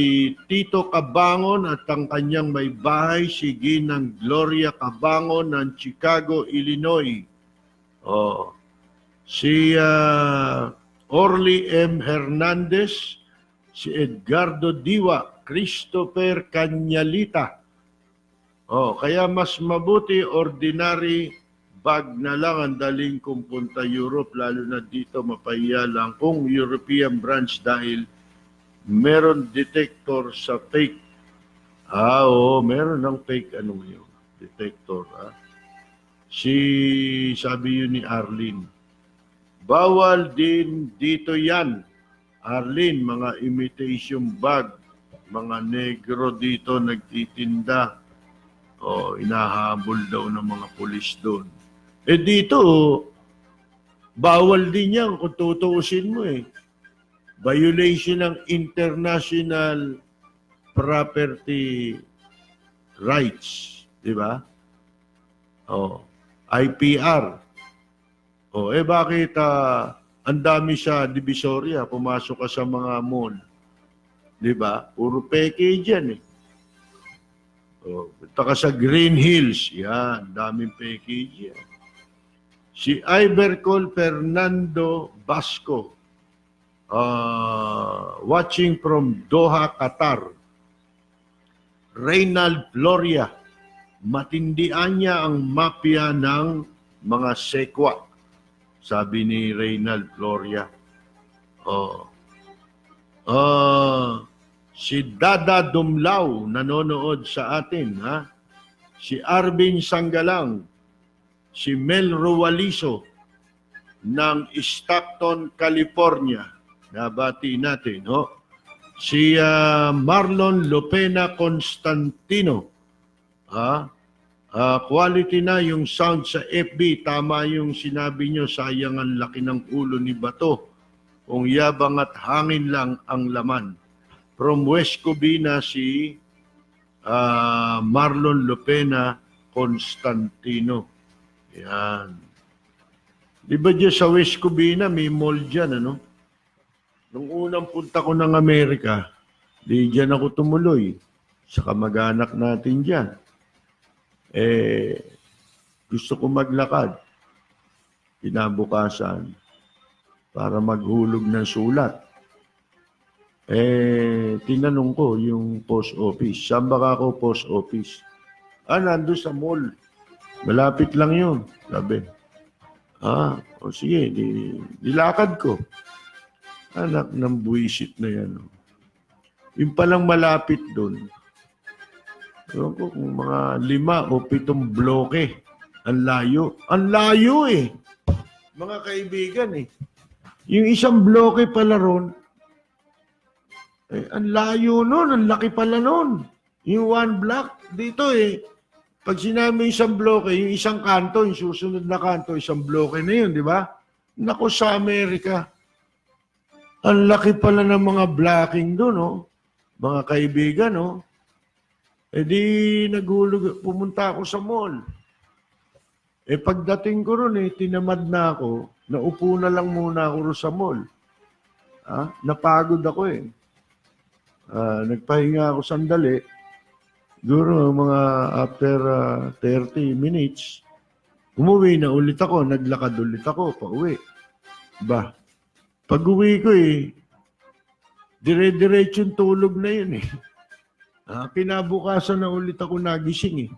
Tito Cabangon at ang kanyang may bahay, si Ginang Gloria Cabangon ng Chicago, Illinois. Si Orly M. Hernandez, si Edgardo Diwa, Christopher Canyalita. Kaya mas mabuti ordinary bag na lang ang daling kung punta Europe, lalo na dito mapahiya lang kung European branch dahil meron detector sa fake. Meron ng fake detector. Sabi yun ni Arlene. Bawal din dito yan. Arlene, mga imitation bag, mga negro dito nagtitinda. Inahabol daw ng mga pulis doon. Dito, bawal din yan kung tutuusin mo Violation ng international property rights. Di ba? IPR. Bakit ang dami sa Divisoria, pumasok ka sa mga mall. Di ba? Puro package yan punta ka sa Green Hills. Yan, daming package yan. Si Ibercol Fernando Basco, watching from Doha, Qatar. Reynald Floria, matindian niya ang mafia ng mga sekwa. Sabi ni Reynald Floria. Si Dada Dumlao, nanonood sa atin. Si Arvin Sanggalang, si Mel Rualiso ng Stockton, California. Nabati natin. Si Marlon Lopena Constantino. Quality na yung sound sa FB. Tama yung sinabi nyo, sayang ang laki ng ulo ni Bato. kung yabang at hangin lang ang laman. From West Covina si Marlon Lopena Constantino. Yan. Di ba dyan sa West Covina, may mall dyan, ano? Nung unang punta ko ng Amerika, di dyan ako tumuloy sa kamag-anak natin dyan. Gusto ko maglakad. Kinabukasan para maghulog ng sulat. Tinanong ko yung post office. Saan ba ako post office? Nandun sa mall. Malapit lang yun. Sabi. Sige, dilakad ko. Anak ng buwisit na yan. Yung palang malapit doon. Ewan ko kung mga 5 o 7 bloke. Ang layo. Ang layo eh. Mga kaibigan eh. Yung isang bloke pala ron, ang layo nun, ang laki pala nun. Yung 1 block dito eh. Pag sinabi isang bloke, yung isang kanto, yung susunod na kanto, isang bloke na yun, di ba? Nako sa Amerika. Ang laki pala ng mga blocking doon, oh. Mga kaibigan, oh. Di naghulog, pumunta ako sa mall. Pagdating ko ron, tinamad na ako, naupo na lang muna ako ron sa mall. Napagod ako eh. Nagpahinga ako sandali. Siguro mga after 30 minutes, umuwi na ulit ako, naglakad ulit ako, pauwi. Pag uwi ko dire-diretsong tulog na yun eh. Kinabukasan na ulit ako nagising eh.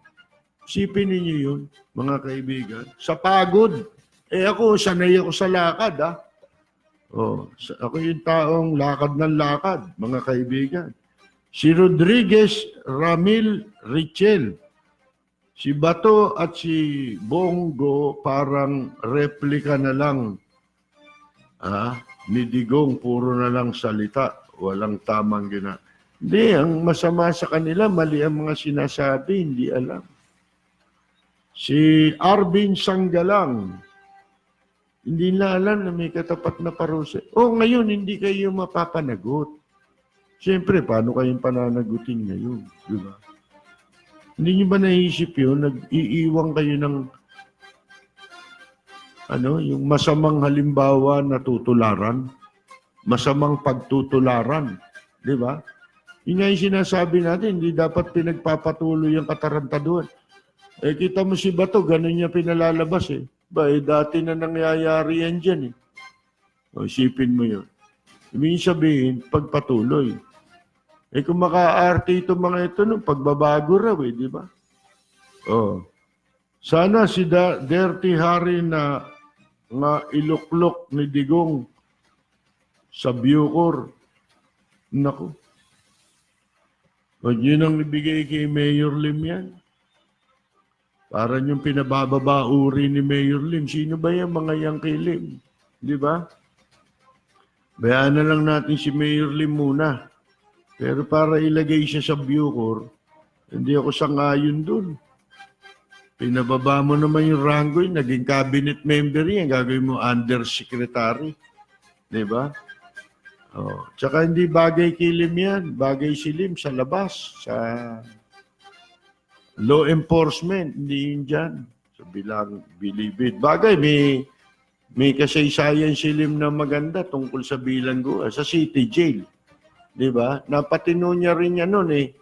Sipin ninyo yun, mga kaibigan. Sa pagod. Ako, sanay ako sa lakad ako yung taong lakad ng lakad, mga kaibigan. Si Rodriguez Ramil Richel. Si Bato at si Bongo parang replika na lang. Ni Digong, puro na lang salita. Walang tamang gina. Hindi, ang masama sa kanila, mali ang mga sinasabi, hindi alam. Si Arvin Sanggalang, hindi na alam na may katapat na parusa. Ngayon, hindi kayo mapapanagot. Siyempre, paano kayong pananagutin ngayon? Diba? Hindi nyo ba naisip yun? Nag-iiwang kayo ng yung masamang halimbawa na tutularan, masamang pagtutularan. Diba? Yun nga yung sinasabi natin, hindi dapat pinagpapatuloy ang katarantaduhan. Kita mo si Bato, ganun niya pinalalabas eh. Dati na nangyayari yan dyan eh. Isipin mo yun. Ibig sabihin, pagpatuloy. Kung maka-arte ito mga ito, pagbabago raw eh, di ba? Sana si Dirty Harry na nga iluklok ni Digong sa Bucor. Naku. Yun ang ibigay kay Mayor Lim yan. Parang yung pinababauri ni Mayor Lim. Sino ba yan mga yang kay Lim? Di ba? Bayaan na lang natin si Mayor Lim muna. Pero para ilagay siya sa Bucor, hindi ako sangayon dun. Pinababa mo naman yung rango, naging cabinet member yan, gagawin mo undersecretary. Di ba? Tsaka hindi bagay kay Lim yan. Bagay si Lim sa labas, sa law enforcement, hindi yun dyan. So bilang bilibid. Bagay, may kasaysayan si Lim na maganda tungkol sa bilanggo, sa city jail. Diba? Napatino niya rin yan nun eh.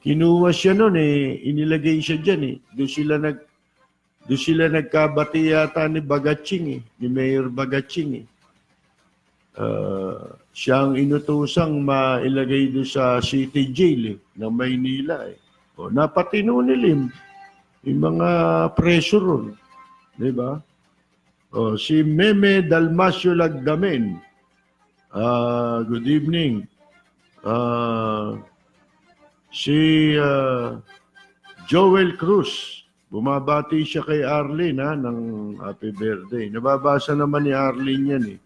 Kinuha siya nun eh. Inilagay siya dyan eh. Doon sila nagkabati yata ni Bagaching eh. Ni Mayor Bagaching eh. Siya ang inutusang mailagay doon sa city jail eh. Ng Maynila eh. Napatino ni Lim. Yung mga preso ron. Diba? Si Meme Dalmasio Lagdamen. Good evening. Si Joel Cruz, bumabati siya kay Arlene ng happy birthday. Nababasa naman ni Arlene yan eh.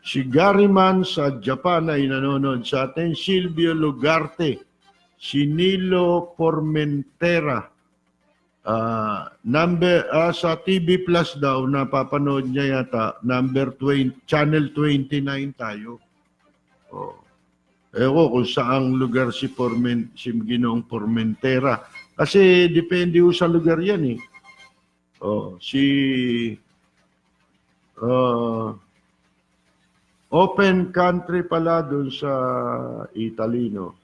Si Gary Man sa Japan ay nanonood sa atin. Silvio Lugarte, si Nilo Formentera, Sa TV Plus daw, napapanood niya yata, channel 29 tayo. Oh. Ewan kung saang lugar si Ginoong Formentera. Kasi depende sa lugar yan eh. Oh, open country pala doon sa Italy, no?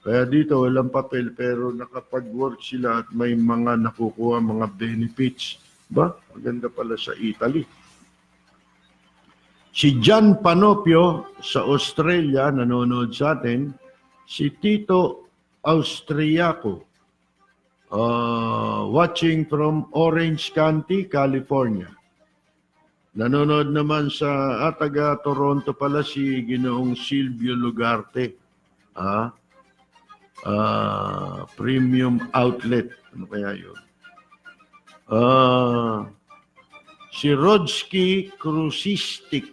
Kaya dito walang papel pero nakapag-work sila at may mga nakukuha mga benefits. Ba? Maganda pala sa Italy. Si John Panopio sa Australia, nanonood sa atin. Si Tito Austriaco, watching from Orange County, California. Nanonood naman sa taga Toronto pala si Ginoong Silvio Lugarte. Premium outlet. Ano kaya yun? Si Rodsky Krusistik,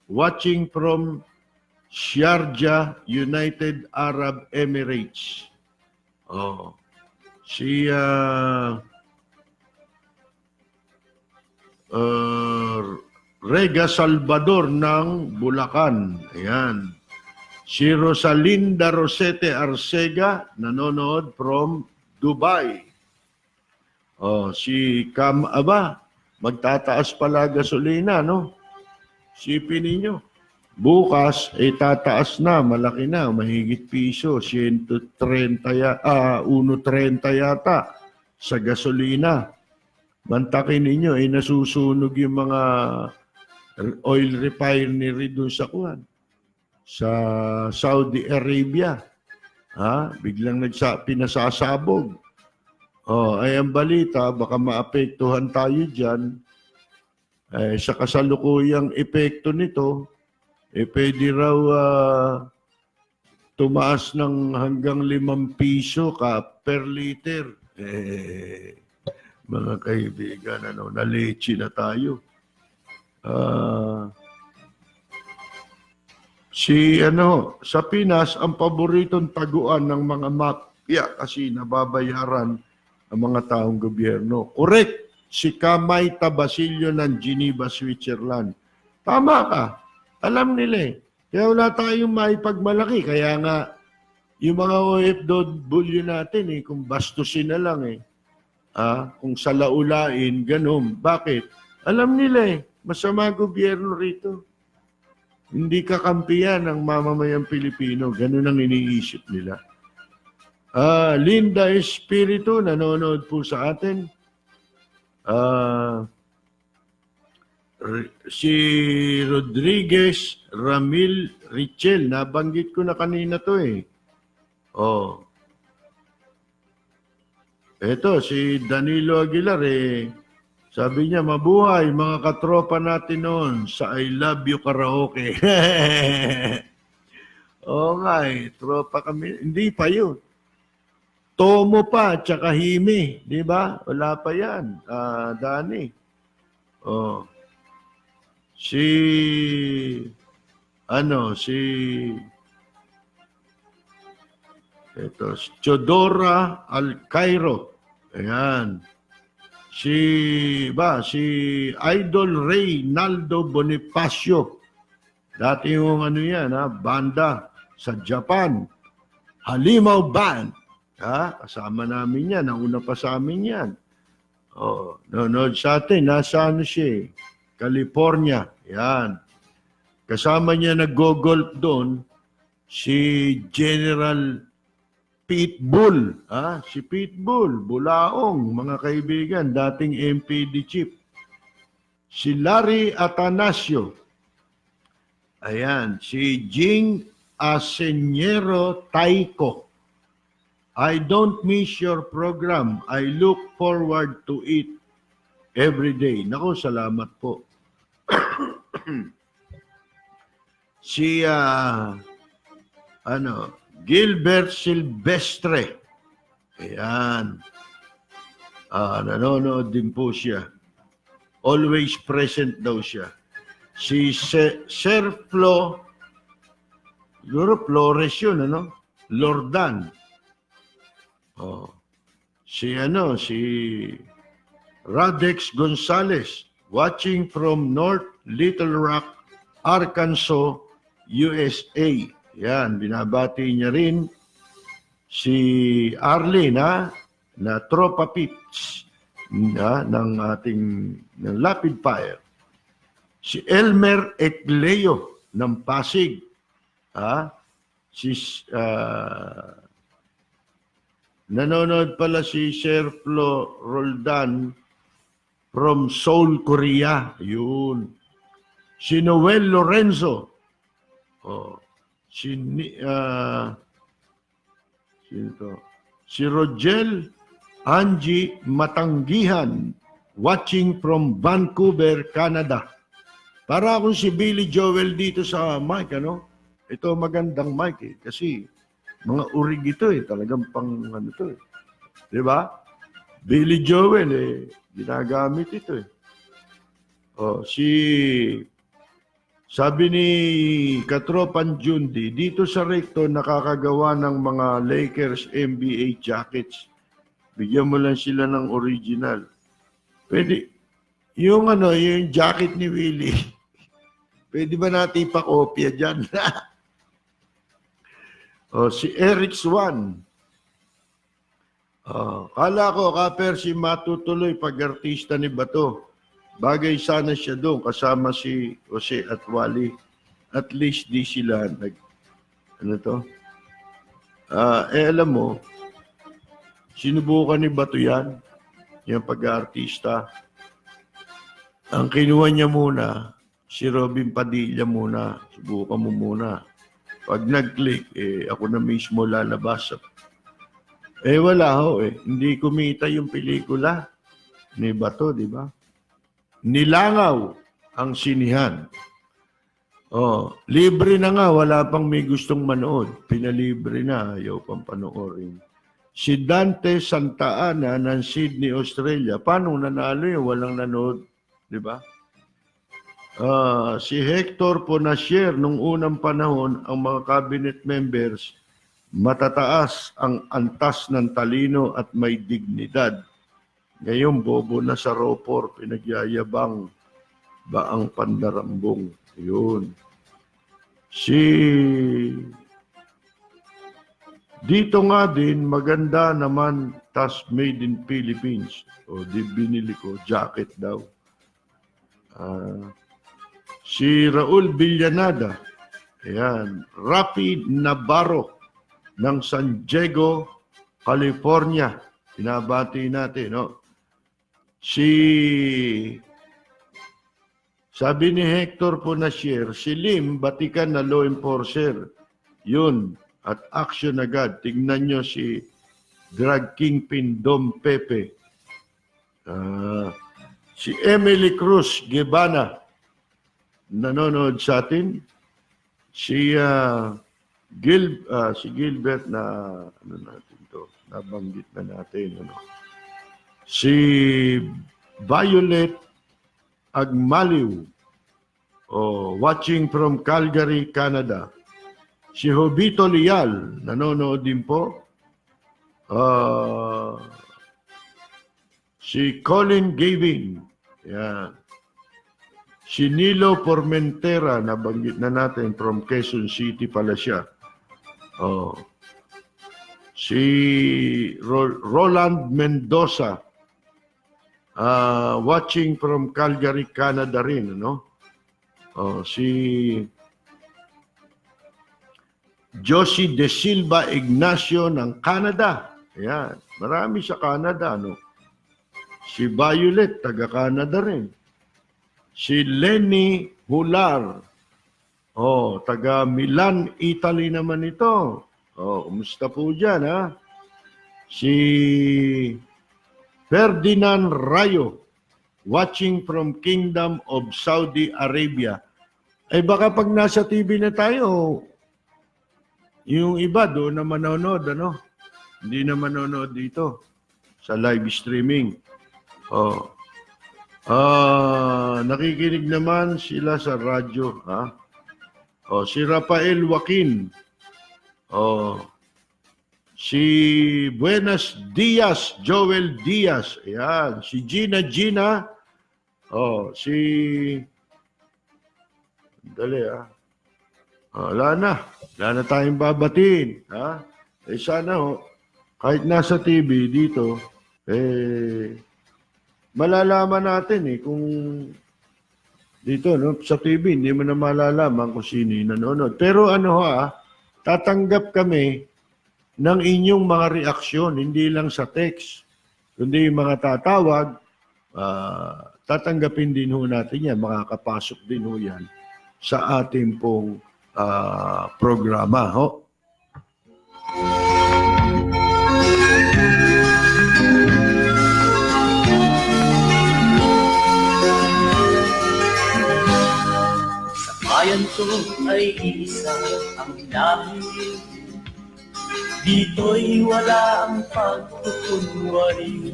watching from Sharjah, United Arab Emirates. Si Rega Salvador ng Bulacan. Ayan. Si Rosalinda Rosete Arcega, nanonood from Dubai. Si Cam Aba, magtataas pala gasolina, no? Sipin ninyo. Bukas, tataas na, malaki na, mahigit piso, 130 yata sa gasolina. Mantakin ninyo, nasusunog yung mga oil refinery dun sa kuwan. Sa Saudi Arabia. Biglang pinasasabog. Ay ang balita, baka maapektuhan tayo dyan. Sa kasalukuyang epekto nito, pwede raw tumaas ng hanggang 5 piso per liter. Mga kaibigan, nalechi na tayo. Sa Pinas, ang paboritong taguan ng mga mafia kasi nababayaran ang mga taong gobyerno. Correct! Si Kamayta Basilio ng Geneva, Switzerland. Tama ka. Alam nila eh. Kaya wala tayong maipagmalaki. Kaya nga, yung mga OFW natin kung bastusin na lang kung salaulain, ganun. Bakit? Alam nila masama gobyerno rito. Hindi kakampiyan ng mamamayang Pilipino. Ganun ang iniisip nila. Linda Espiritu, nanonood po sa atin. Si Rodriguez Ramil Richel, nabanggit ko na kanina to Ito, si Danilo Aguilar sabi niya, mabuhay mga katropa natin noon sa I Love You Karaoke. Oo nga tropa kami. Hindi pa yun. Tomo pa, tsaka Hime. Di ba? Wala pa yan. Dani. Chodora Alcairo. Ayan. Si Idol Reynaldo Bonifacio. Dati yung banda sa Japan. Halimaw Band. Kasama namin yan. Nauna pa sa amin yan. Nanonood sa atin. Nasa siya California. Yan. Kasama niya nag-golf doon si General Pitbull. Si Pitbull, Bulaong, mga kaibigan, dating MPD chief. Si Larry Atanasio. Ayan. Si Jing Asenyero Taiko. I don't miss your program. I look forward to it every day. Naku, salamat po. Si Gilbert Silvestre. Ayan. Nanonood din po siya. Always present daw siya. Si Sir Flo, Flores yun, Lordan. Si Radex Gonzalez, watching from North Little Rock, Arkansas, USA. Yan, binabati niya rin si Arlene, na Tropa Pips ng ating Lapid Fire. Si Elmer Ecleo ng Pasig. Nanonood pala si Sir Flo Roldan from Seoul, Korea. Yun. Si Noel Lorenzo. Si Rogel Angie Matanggihan, watching from Vancouver, Canada. Para akong si Billy Joel dito sa mic, ano? Ito magandang mic kasi mga urig ito talagang pang ano to Di ba? Billy Joel ginagamit ito sabi ni Katropan Jundi, dito sa Recto nakakagawa ng mga Lakers NBA jackets. Bigyan mo lang sila ng original. Pwede, yung jacket ni Willie, pwede ba natin ipakopya dyan? Si Eric Swan. Kala ko, Percy, matutuloy pag-artista ni Bato. Bagay sana siya doon kasama si Jose at Wally. At least di sila alam mo, sinubukan ni Bato yan, yung pag-artista. Ang kinuha niya muna, si Robin Padilla muna. Subukan mo muna. Pag nag-click, ako na mismo lalabas. Wala hindi kumita yung pelikula ni Bato, di ba? Nilangaw ang sinihan. Libre na nga, wala pang may gustong manood. Pinalibre na, ayaw pang panoorin. Si Dante Santa Ana ng Sydney, Australia. Paano nanalo yun? Walang nanood. Di ba? Si Hector Ponasier, nung unang panahon, ang mga cabinet members, matataas ang antas ng talino at may dignidad. Ngayon, bobo na sa ropor, pinagyayabang ba ang pandarambong? Yun. Dito nga din, maganda naman, tas made in Philippines. Di binili ko, jacket daw. Si Raul Villanada, ayan, Rafi Navarro ng San Diego, California. Pinabati natin, sabi ni Hector Ponasier, si Lim, batikan na law enforcer. Yun, at action agad. Tignan nyo si drug kingpin Dom Pepe. Si Emily Cruz Gebana, nanonood sa atin. Si Gilbert na nabanggit na natin. Si Violet Agmaliw, watching from Calgary, Canada. Si Jovito Lial, nanonood din po. Si Colin Gavin, yan. Si Nilo Formentera, nabanggit na natin, from Quezon City pala siya. Si Roland Mendoza, watching from Calgary, Canada rin, si Josie De Silva Ignacio ng Canada. Ayan, marami sa Canada, Si Violet, taga-Canada rin. Si Lenny Hular, taga Milan, Italy naman ito. Kumusta po dyan, ha? Si Ferdinand Rayo, watching from Kingdom of Saudi Arabia. Baka pag nasa TV na tayo, yung iba doon na manonood, Hindi na manonood dito sa live streaming. Nakikinig naman sila sa radyo, ha? Si Rafael Joaquin. Si Buenos Dias, Joel Diaz. Ayan. Si Gina. Oh, si... Dali, wala na. Wala na tayong babatiin. Ha? Sana, kahit nasa TV dito, malalaman natin kung dito, sa TV, hindi mo na malalaman kung sino yung nanonood. Pero tatanggap kami ng inyong mga reaksyon, hindi lang sa text, kundi yung mga tatawag, tatanggapin din ho natin yan, makakapasok din ho yan sa ating pong programa. Sa bayan ko ay isa ang dahil, dito'y wala ang pagtutunwari.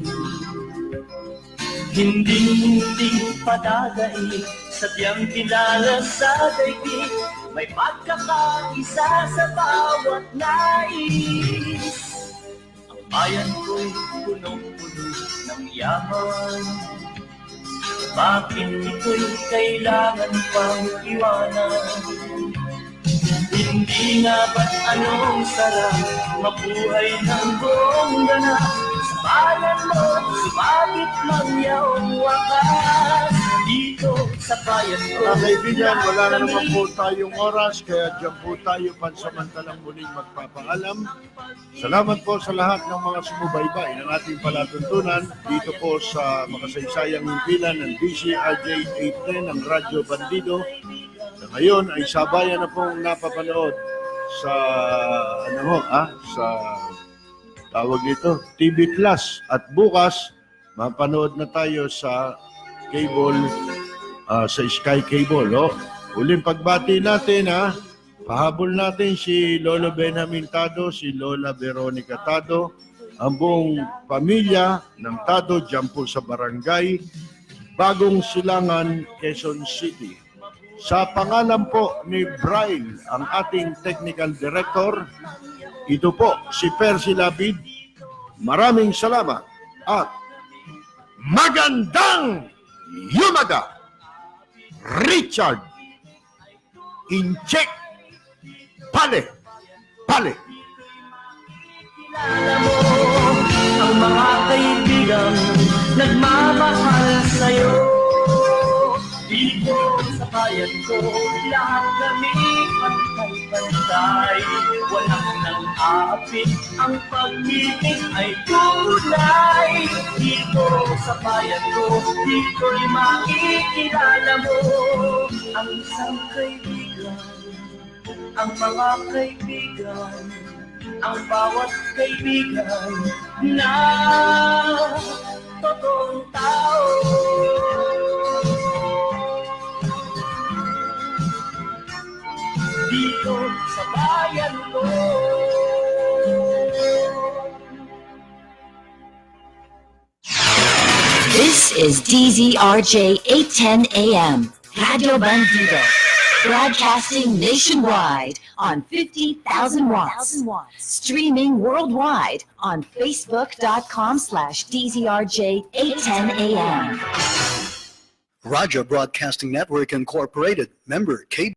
Hindi padadai, sadyang kilala sa daigdig, may pagkakaisa sa bawat nais. Ang bayan ko'y punong-puno ng yaman, bakit ito'y kailangan pang iwanan? Hindi nga ba't anong sarap mabuhay ng buong ganap? Sa bayan mo, sumabit mang yaong wakas. Dito sa bayan ko, mga kaibigan, wala na naman po tayong oras, kaya dyan po tayo pansamantalang muling magpapaalam. Salamat po sa lahat ng mga sumubaybay ng ating palatuntunan dito po sa makasaysayang himpilan ng DZRJ 810 ng Radyo Bandido. Na ngayon ay sabayan na pong napapanood sa sa tawag nito, TV Plus, at bukas mapanood na tayo sa cable, sa Sky Cable. Uling pagbati natin, pahabol natin si Lolo Benjamin Tado, si Lola Veronica Tado, ang buong pamilya ng Tado dyan po sa barangay Bagong Silangan, Quezon City. Sa pangalan po ni Brian, ang ating technical director, ito po si Percy Lapid. Maraming salamat at magandang yumaga, Richard Incheck Pale. kilala mo ang mga kaibigang nagmamahal sa'yo. Dito sa bayan ko, lahat kami pantay-pantay. Walang nang-aapit, ang pag-ibig ay tunay. Dito sa bayan ko, dito'y makikilala mo ang isang kaibigan, ang mga kaibigan, ang bawat kaibigan na totoong tao. Dito sa bayan ko. This is DZRJ 810 AM, Radio Bandido, broadcasting nationwide on 50,000 watts, streaming worldwide on facebook.com/DZRJ 810 AM. Raja Broadcasting Network Incorporated, member KB.